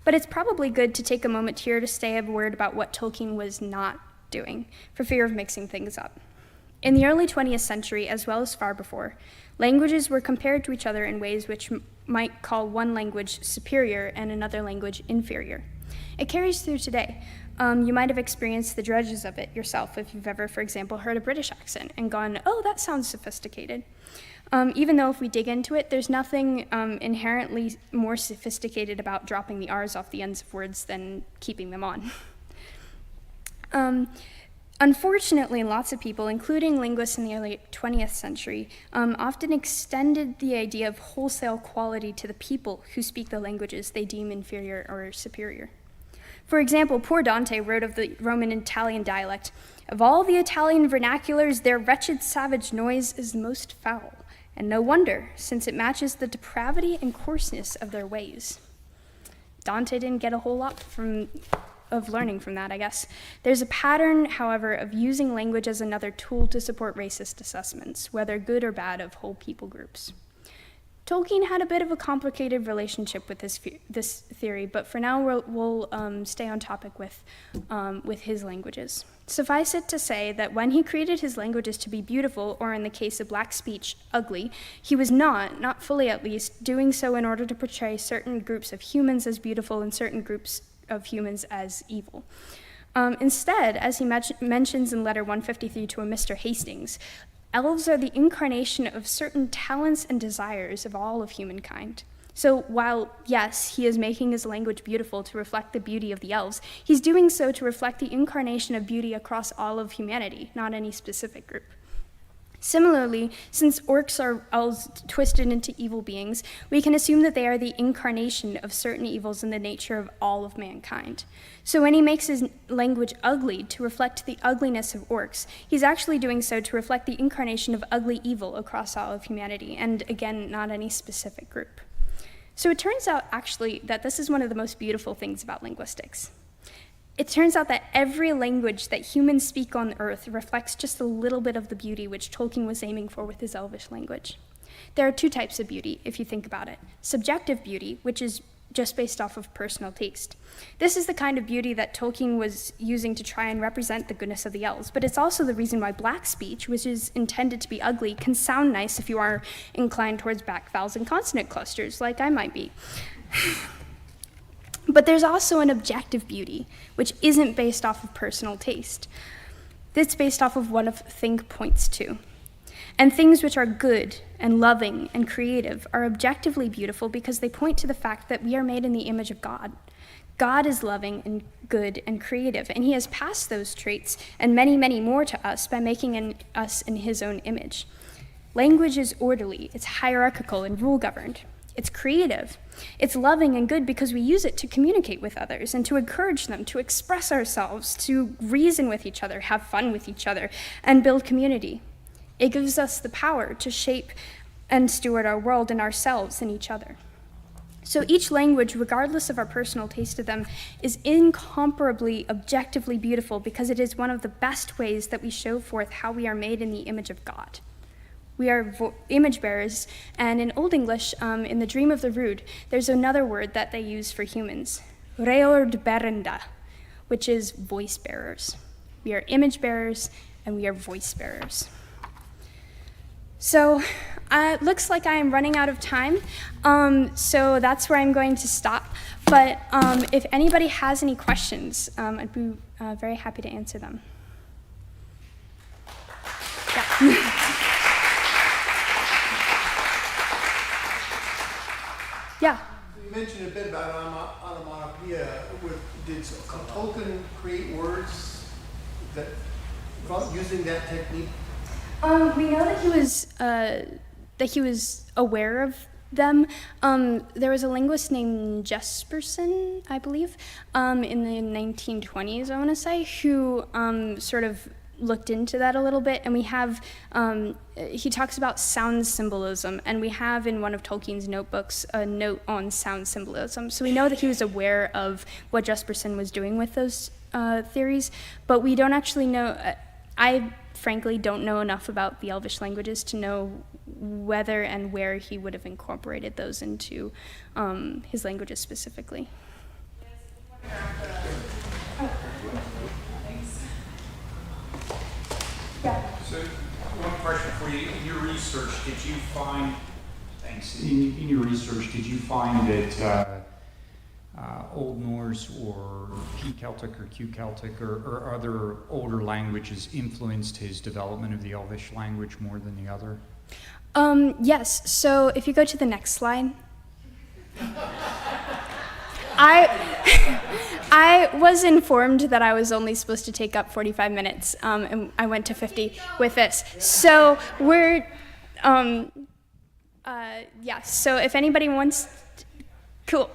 But it's probably good to take a moment here to say a word about what Tolkien was not doing, for fear of mixing things up. In the early 20th century, as well as far before, languages were compared to each other in ways which might call one language superior and another language inferior. It carries through today. You might have experienced the drudges of it yourself if you've ever, for example, heard a British accent and gone, oh, that sounds sophisticated. Even though if we dig into it, there's nothing inherently more sophisticated about dropping the R's off the ends of words than keeping them on. Unfortunately, lots of people, including linguists in the early 20th century, often extended the idea of wholesale quality to the people who speak the languages they deem inferior or superior. For example, poor Dante wrote of the Roman Italian dialect, "Of all the Italian vernaculars, their wretched savage noise is most foul, and no wonder, since it matches the depravity and coarseness of their ways." Dante didn't get a whole lot of learning from that, I guess. There's a pattern, however, of using language as another tool to support racist assessments, whether good or bad, of whole people groups. Tolkien had a bit of a complicated relationship with this theory, but for now we'll stay on topic with his languages. Suffice it to say that when he created his languages to be beautiful, or in the case of Black speech, ugly, he was not fully at least, doing so in order to portray certain groups of humans as beautiful and certain groups of humans as evil. Instead, as he mentions in letter 153 to a Mr. Hastings, elves are the incarnation of certain talents and desires of all of humankind. So while, yes, he is making his language beautiful to reflect the beauty of the elves, he's doing so to reflect the incarnation of beauty across all of humanity, not any specific group. Similarly, since orcs are elves twisted into evil beings, we can assume that they are the incarnation of certain evils in the nature of all of mankind. So when he makes his language ugly to reflect the ugliness of orcs, he's actually doing so to reflect the incarnation of ugly evil across all of humanity, and again, not any specific group. So it turns out, actually, that this is one of the most beautiful things about linguistics. It turns out that every language that humans speak on Earth reflects just a little bit of the beauty which Tolkien was aiming for with his Elvish language. There are two types of beauty, if you think about it. Subjective beauty, which is just based off of personal taste. This is the kind of beauty that Tolkien was using to try and represent the goodness of the elves, but it's also the reason why Black speech, which is intended to be ugly, can sound nice if you are inclined towards back vowels and consonant clusters, like I might be. But there's also an objective beauty, which isn't based off of personal taste. It's based off of what think points to. And things which are good and loving and creative are objectively beautiful because they point to the fact that we are made in the image of God. God is loving and good and creative, and he has passed those traits and many, many more to us by making us in his own image. Language is orderly, it's hierarchical and rule-governed. It's creative. It's loving and good because we use it to communicate with others and to encourage them, to express ourselves, to reason with each other, have fun with each other, and build community. It gives us the power to shape and steward our world and ourselves and each other. So each language, regardless of our personal taste of them, is incomparably, objectively beautiful because it is one of the best ways that we show forth how we are made in the image of God. We are image bearers, and in Old English, in the Dream of the Rood, there's another word that they use for humans, reord berenda, which is voice bearers. We are image bearers, and we are voice bearers. So it looks like I am running out of time, so that's where I'm going to stop. But if anybody has any questions, I'd be very happy to answer them. Yeah. Yeah. You mentioned a bit about onomatopoeia. Did Tolkien create words that using that technique? We know that he was aware of them. There was a linguist named Jesperson, I believe, in the 1920s, I want to say, who sort of looked into that a little bit, and we have, he talks about sound symbolism, and we have in one of Tolkien's notebooks a note on sound symbolism. So we know that he was aware of what Jesperson was doing with those theories, but we don't actually know. I frankly don't know enough about the Elvish languages to know whether and where he would have incorporated those into his languages specifically. So, one question for you. In your research, did you find, in your research, did you find that Old Norse or P Celtic or Q Celtic or other older languages influenced his development of the Elvish language more than the other? Yes, so if you go to the next slide. I was informed that I was only supposed to take up 45 minutes, and I went to 50 with this. So we're, yeah, so if anybody wants, cool.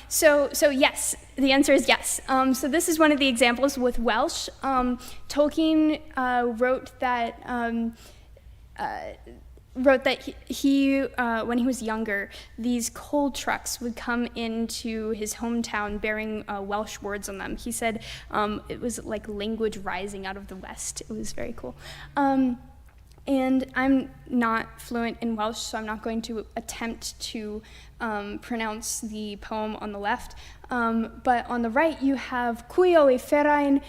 So yes, the answer is yes. So this is one of the examples with Welsh. Tolkien wrote that he when he was younger, these coal trucks would come into his hometown bearing Welsh words on them. He said it was like language rising out of the West. It was very cool. And I'm not fluent in Welsh, so I'm not going to attempt to pronounce the poem on the left. But on the right, you have Cuio e feriain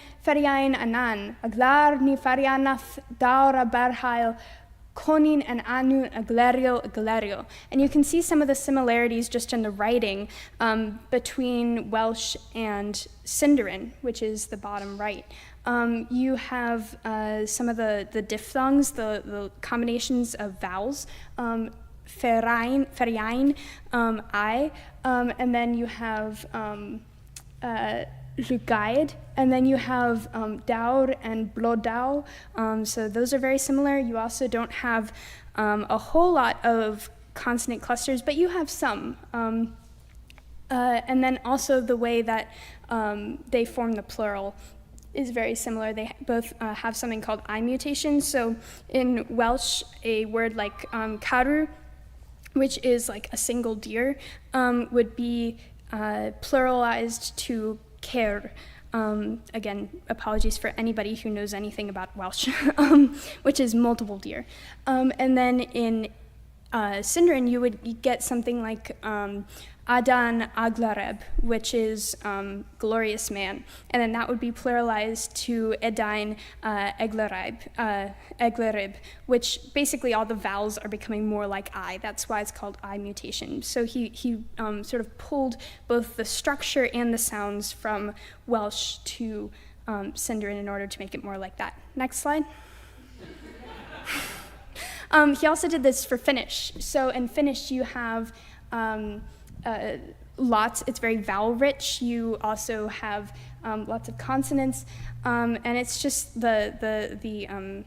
anan, aglar ni farianath daura berhail, Conin and Anu Aglerio. And you can see some of the similarities just in the writing between Welsh and Sindarin, which is the bottom right. You have some of the diphthongs, the combinations of vowels, feriain, I, and then you have Lugaid, and then you have Daur and Blodau, so those are very similar. You also don't have a whole lot of consonant clusters, but you have some. And then also the way that they form the plural is very similar. They both have something called I mutation. So in Welsh, a word like caru, which is like a single deer, would be pluralized to cer. Again, apologies for anybody who knows anything about Welsh, which is multiple deer. And then in Sindarin, you get something like Adan Aglareb, which is glorious man, and then that would be pluralized to Edain Eglerib, which basically all the vowels are becoming more like I. That's why it's called I mutation. So he sort of pulled both the structure and the sounds from Welsh to Sindarin in order to make it more like that. Next slide. He also did this for Finnish. So in Finnish, you have lots. It's very vowel rich. You also have lots of consonants, and it's just the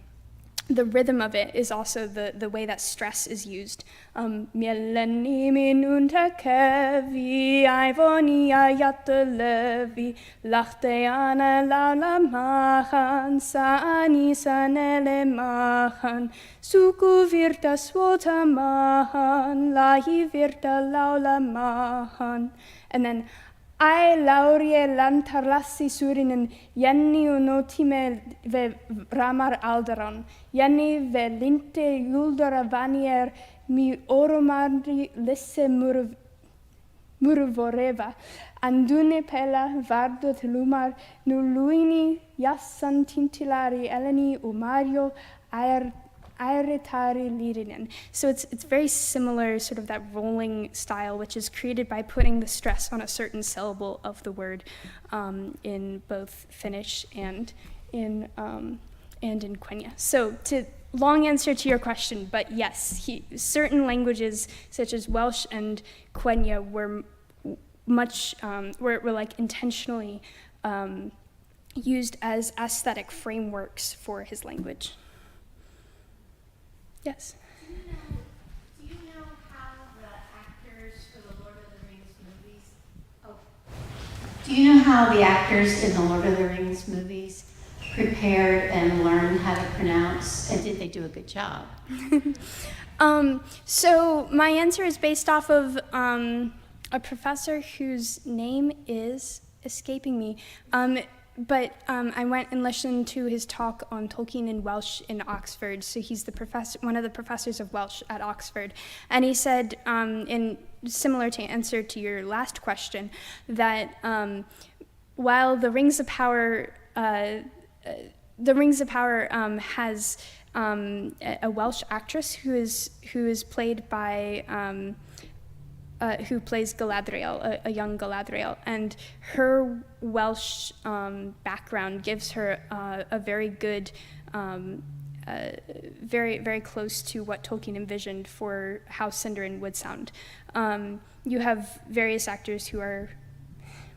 rhythm of it is also the way that stress is used. Mieleni minunta kevi ivonia yatelevi lachteana laula mahan saani sanele mahan suku virta swota mahan lahi virta laula mahan. And then Ai laurie lantarlassi surinen, Jenni unotime ve ramar alderon, Jenni ve linte juldora vanier, mi oromari lisse murvoreva, andune pella vardo telumar, nuluini jassan tintilari eleni umario aeritari lirinen. So it's very similar, sort of that rolling style, which is created by putting the stress on a certain syllable of the word in both Finnish and in Quenya. So long answer to your question, but yes, certain languages such as Welsh and Quenya were like intentionally used as aesthetic frameworks for his language. Yes. Do you know how the actors for the Lord of the Rings movies? Do you know how the actors in the Lord of the Rings movies prepared and learned how to pronounce, and did they do a good job? So my answer is based off of a professor whose name is escaping me. But I went and listened to his talk on Tolkien in Welsh in Oxford. So he's one of the professors of Welsh at Oxford. And he said, in similar to answer to your last question, that while the Rings of Power has a Welsh actress who is played by who plays Galadriel, a young Galadriel, and her Welsh background gives her a very good, very, very close to what Tolkien envisioned for how Sindarin would sound. You have various actors who are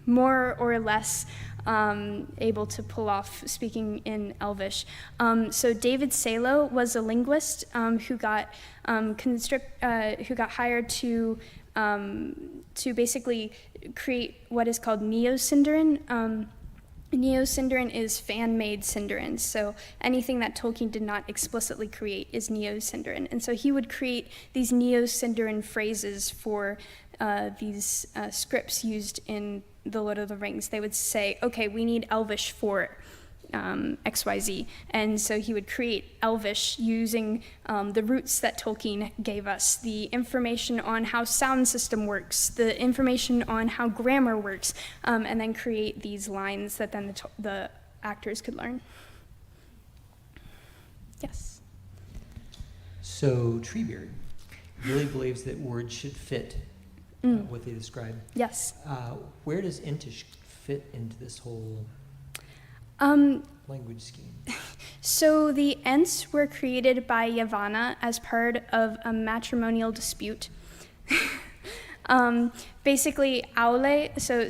more or less able to pull off speaking in Elvish. So David Salo was a linguist who got hired to basically create what is called Neo-Sindarin. Neo-Sindarin is fan-made Sindarin, so anything that Tolkien did not explicitly create is Neo-Sindarin. And so he would create these Neo-Sindarin phrases for these scripts used in The Lord of the Rings. They would say, okay, we need Elvish for XYZ. And so he would create Elvish using the roots that Tolkien gave us, the information on how sound system works, the information on how grammar works, and then create these lines that then the actors could learn. Yes? So Treebeard really believes that words should fit what they describe. Yes. Where does Intish fit into this whole language scheme? So the Ents were created by Yavanna as part of a matrimonial dispute. Basically, Aule, so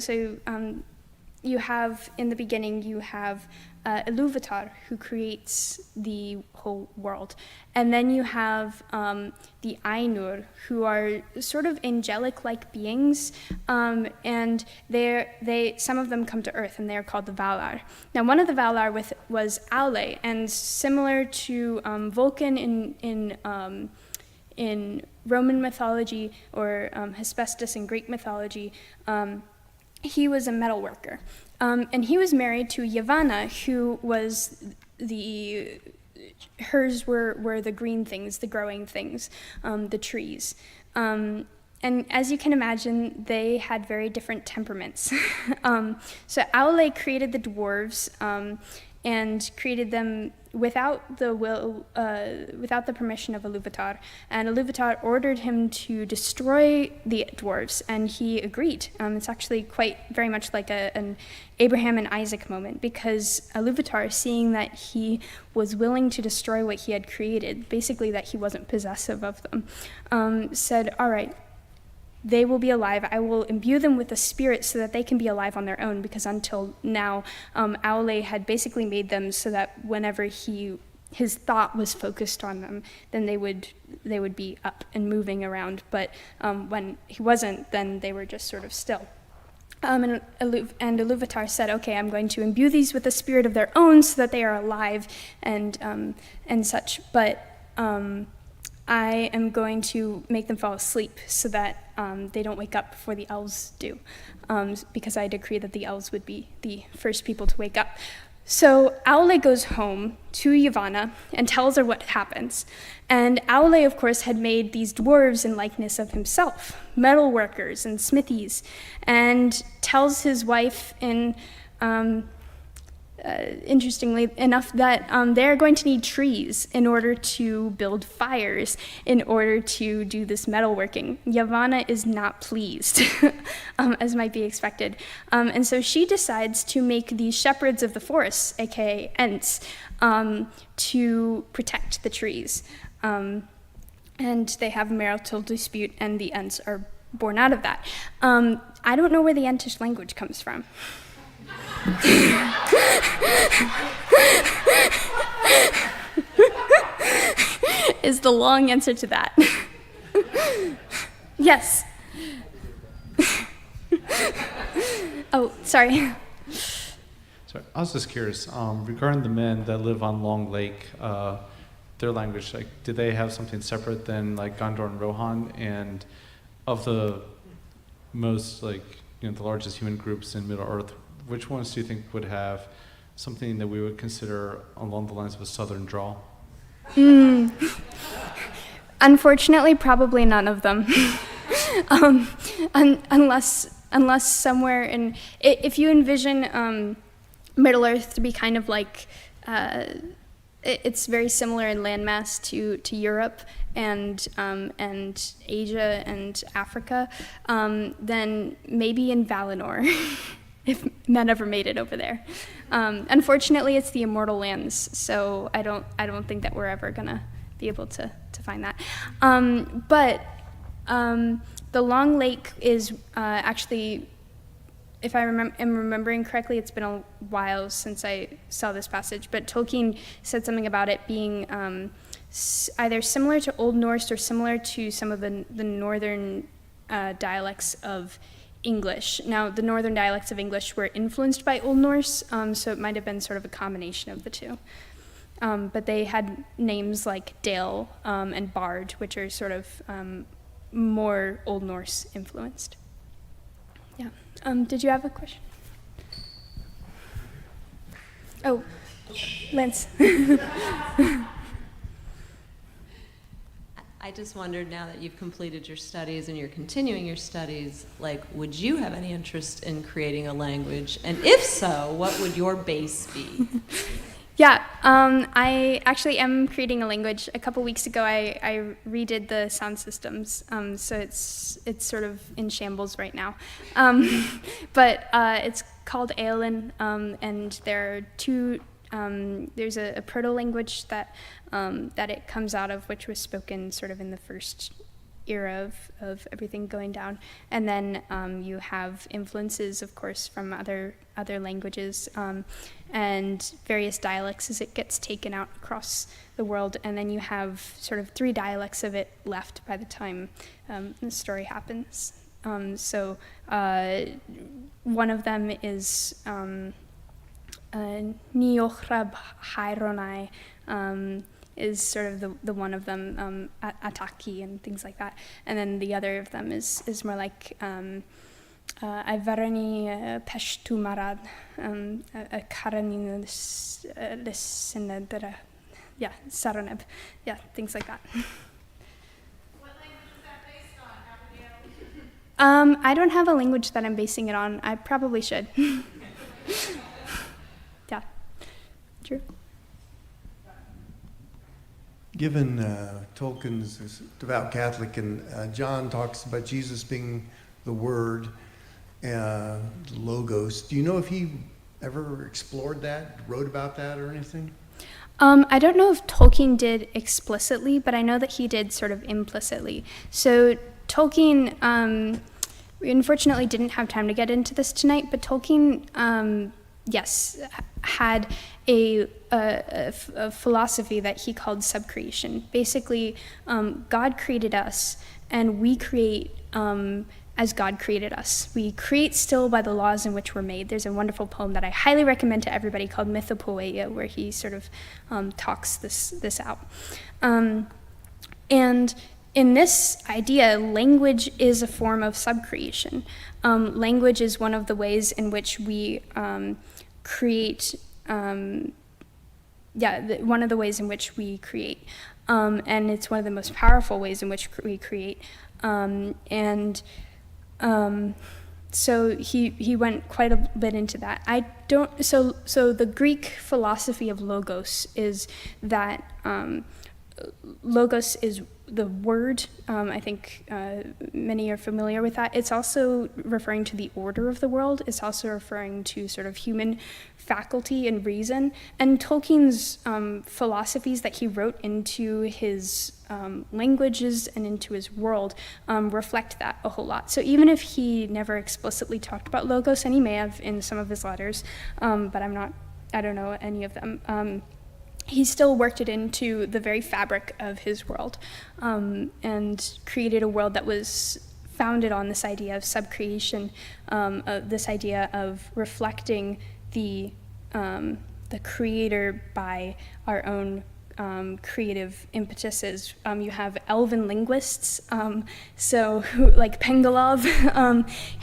you have, in the beginning, you have Ilúvatar, who creates the whole world. And then you have the Ainur, who are sort of angelic-like beings, and some of them come to Earth, and they are called the Valar. Now, one of the Valar was Aule, and similar to Vulcan in Roman mythology, or Hephaestus in Greek mythology, he was a metal worker. And he was married to Yavanna, who was hers were the green things, the growing things, the trees. And as you can imagine, they had very different temperaments. So Aule created the dwarves and created them without the permission of Ilúvatar. And Ilúvatar ordered him to destroy the dwarves, and he agreed. It's actually quite very much like an Abraham and Isaac moment, because Ilúvatar, seeing that he was willing to destroy what he had created, basically that he wasn't possessive of them, said, all right, they will be alive. I will imbue them with the spirit so that they can be alive on their own, because until now, Aule had basically made them so that whenever his thought was focused on them, then they would be up and moving around. But when he wasn't, then they were just sort of still. And Ilúvatar said, okay, I'm going to imbue these with the spirit of their own so that they are alive and such. But I am going to make them fall asleep so that they don't wake up before the elves do, because I decree that the elves would be the first people to wake up. So Aule goes home to Yavanna and tells her what happens. And Aule, of course, had made these dwarves in likeness of himself, metal workers and smithies, and tells his wife interestingly enough, that they're going to need trees in order to build fires, in order to do this metalworking. Yavanna is not pleased, as might be expected. And so she decides to make these shepherds of the forest, aka Ents, to protect the trees. And they have a marital dispute, and the Ents are born out of that. I don't know where the Entish language comes from. Is the long answer to that. Yes. Oh, sorry. Sorry, I was just curious, regarding the men that live on Long Lake, their language, like, do they have something separate than like Gondor and Rohan? And of the most, like, the largest human groups in Middle Earth, which ones do you think would have something that we would consider along the lines of a southern drawl? Unfortunately, probably none of them. Unless somewhere in, if you envision Middle Earth to be kind of like, it's very similar in landmass to Europe and Asia and Africa, then maybe in Valinor. If men ever made it over there. Unfortunately, it's the Immortal Lands, so I don't think that we're ever gonna be able to find that. But the Long Lake is actually, if I am remembering correctly, it's been a while since I saw this passage, but Tolkien said something about it being either similar to Old Norse or similar to some of the northern dialects of English. Now, the northern dialects of English were influenced by Old Norse, so it might have been sort of a combination of the two. But they had names like Dale and Bard, which are sort of more Old Norse influenced. Yeah. Did you have a question? Oh, Lance. I just wondered, now that you've completed your studies and you're continuing your studies, like, would you have any interest in creating a language? And if so, what would your base be? Yeah, I actually am creating a language. A couple weeks ago, I redid the sound systems, so it's sort of in shambles right now. But it's called Aelin, and there are two. There's a proto-language that it comes out of, which was spoken sort of in the first era of everything going down, and then you have influences, of course, from other languages and various dialects as it gets taken out across the world, and then you have sort of 3 dialects of it left by the time the story happens. So one of them is Niochrab Haironai, is sort of the one of them, Ataki and things like that. And then the other of them is more like Ivarani Peshtu Marad, Karanin Lisinadra, yeah, Saraneb, yeah, things like that. What language is that based on, Abigail? I don't have a language that I'm basing it on. I probably should. Yeah, true. Given Tolkien's is devout Catholic, and John talks about Jesus being the Word, Logos, do you know if he ever explored that, wrote about that or anything? I don't know if Tolkien did explicitly, but I know that he did sort of implicitly. So Tolkien, we unfortunately didn't have time to get into this tonight, but Tolkien, yes, had a philosophy that he called subcreation. Basically, God created us, and we create as God created us. We create still by the laws in which we're made. There's a wonderful poem that I highly recommend to everybody called Mythopoeia, where he sort of talks this out. And in this idea, language is a form of subcreation. Language is one of the ways in which we create, one of the ways in which we create. And it's one of the most powerful ways in which we create. So he went quite a bit into that. So the Greek philosophy of logos is that logos is the word. I think many are familiar with that. It's also referring to the order of the world. It's also referring to sort of human faculty and reason. And Tolkien's philosophies that he wrote into his languages and into his world reflect that a whole lot. So even if he never explicitly talked about logos, and he may have in some of his letters, but I don't know any of them, he still worked it into the very fabric of his world, and created a world that was founded on this idea of subcreation, this idea of reflecting the creator by our own creative impetuses. You have elven linguists, like Pengalov,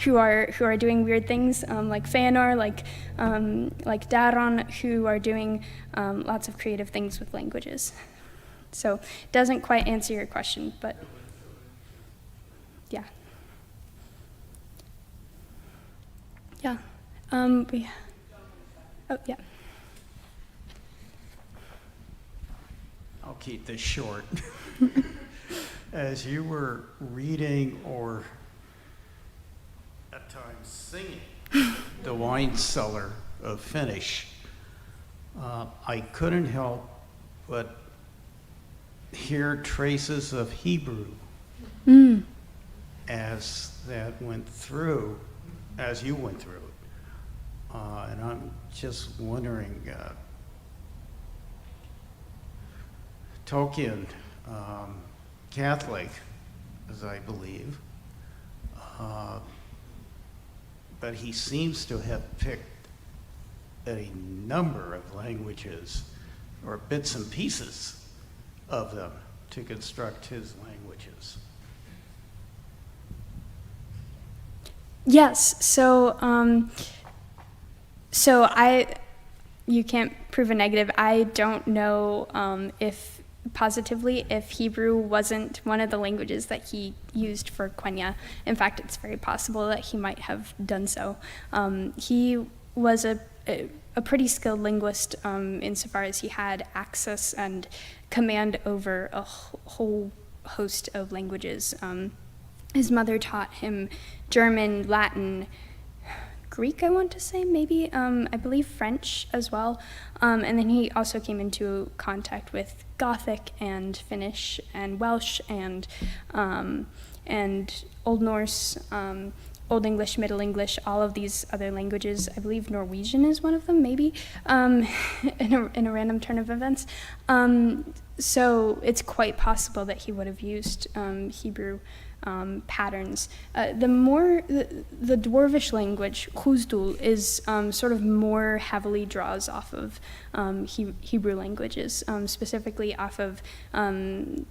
who are doing weird things, like Feanor, like Daron, who are doing lots of creative things with languages. So it doesn't quite answer your question, but yeah. Yeah. Oh, yeah. I'll keep this short. As you were reading or at times singing The Wine Cellar of Finnish, I couldn't help but hear traces of Hebrew as that went through, as you went through it. And I'm just wondering, Tolkien, Catholic, as I believe, but he seems to have picked a number of languages or bits and pieces of them to construct his languages. Yes, you can't prove a negative. I don't know if Hebrew wasn't one of the languages that he used for Quenya. In fact, it's very possible that he might have done so. He was a pretty skilled linguist insofar as he had access and command over a whole host of languages. His mother taught him German, Latin, Greek, I want to say, maybe, I believe French as well. And then he also came into contact with Gothic and Finnish and Welsh and Old Norse, Old English, Middle English, all of these other languages. I believe Norwegian is one of them, maybe, in a random turn of events. So it's quite possible that he would have used Hebrew patterns. The Dwarvish language, Khuzdul, is sort of more heavily draws off of Hebrew languages, specifically off of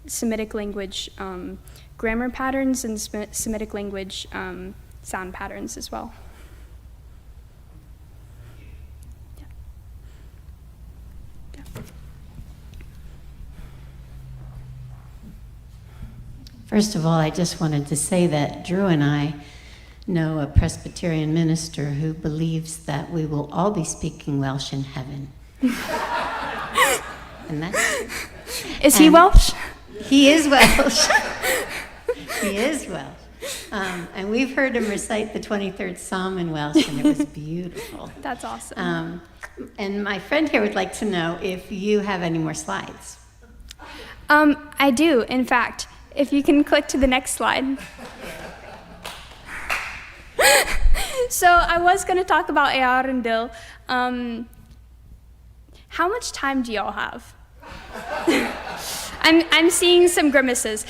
Semitic language grammar patterns and Semitic language sound patterns as well. First of all, I just wanted to say that Drew and I know a Presbyterian minister who believes that we will all be speaking Welsh in heaven. And Is he Welsh? He is Welsh. He is Welsh. And we've heard him recite the 23rd Psalm in Welsh, and it was beautiful. That's awesome. And my friend here would like to know if you have any more slides. I do, in fact. If you can click to the next slide. So I was going to talk about Eärendil. How much time do y'all have? I'm seeing some grimaces.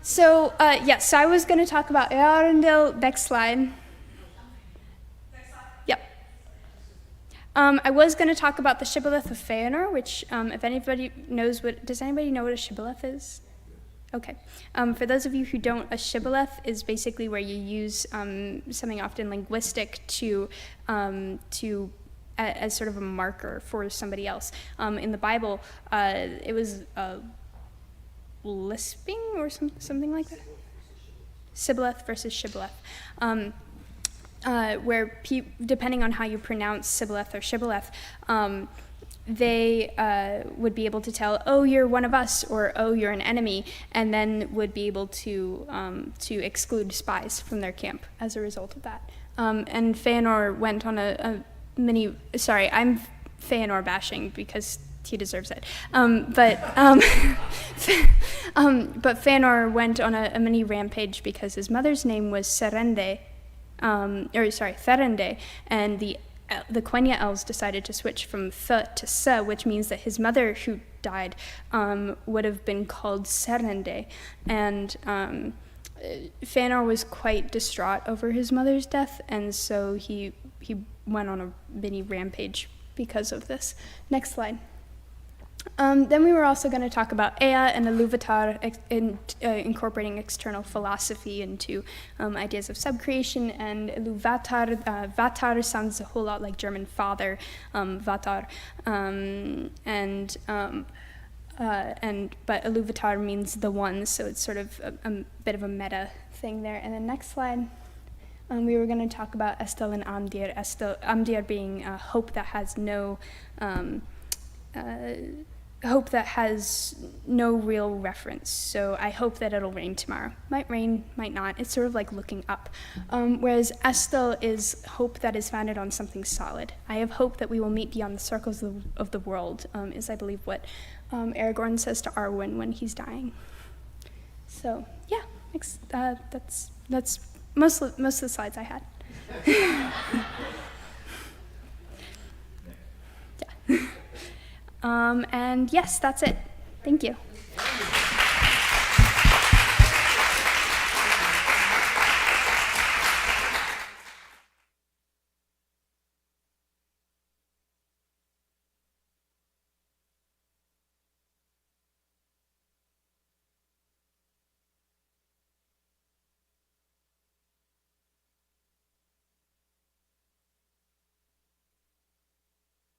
So I was going to talk about Eärendil. Next slide. Yep. I was going to talk about the shibboleth of Feanor, which, if anybody knows does anybody know what a shibboleth is? Okay. For those of you who don't, a shibboleth is basically where you use something often linguistic to as sort of a marker for somebody else. In the Bible, it was lisping or something like that. Sibboleth versus shibboleth. Where depending on how you pronounce sibboleth or shibboleth, they would be able to tell, oh, you're one of us, or oh, you're an enemy, and then would be able to exclude spies from their camp as a result of that. And Feanor went on a mini. Sorry, I'm Feanor bashing because he deserves it. But Feanor went on a mini rampage because his mother's name was Therende, and the Quenya elves decided to switch from Th to S, which means that his mother, who died, would have been called Serende. And Feanor was quite distraught over his mother's death, and so he went on a mini rampage because of this. Next slide. Then we were also going to talk about Ea and Iluvatar incorporating external philosophy into ideas of subcreation, and Iluvatar, Vatar sounds a whole lot like German father, Vatar, but Iluvatar means the one, so it's sort of a bit of a meta thing there. And then next slide. We were going to talk about Estel and Amdir. Amdir being hope that has no real reference. So I hope that it'll rain tomorrow. Might rain, might not. It's sort of like looking up. Whereas Estel is hope that is founded on something solid. I have hope that we will meet beyond the circles of the world, is I believe what Aragorn says to Arwen when he's dying. So yeah, that's most of the slides I had. Yeah. And yes, that's it. Thank you.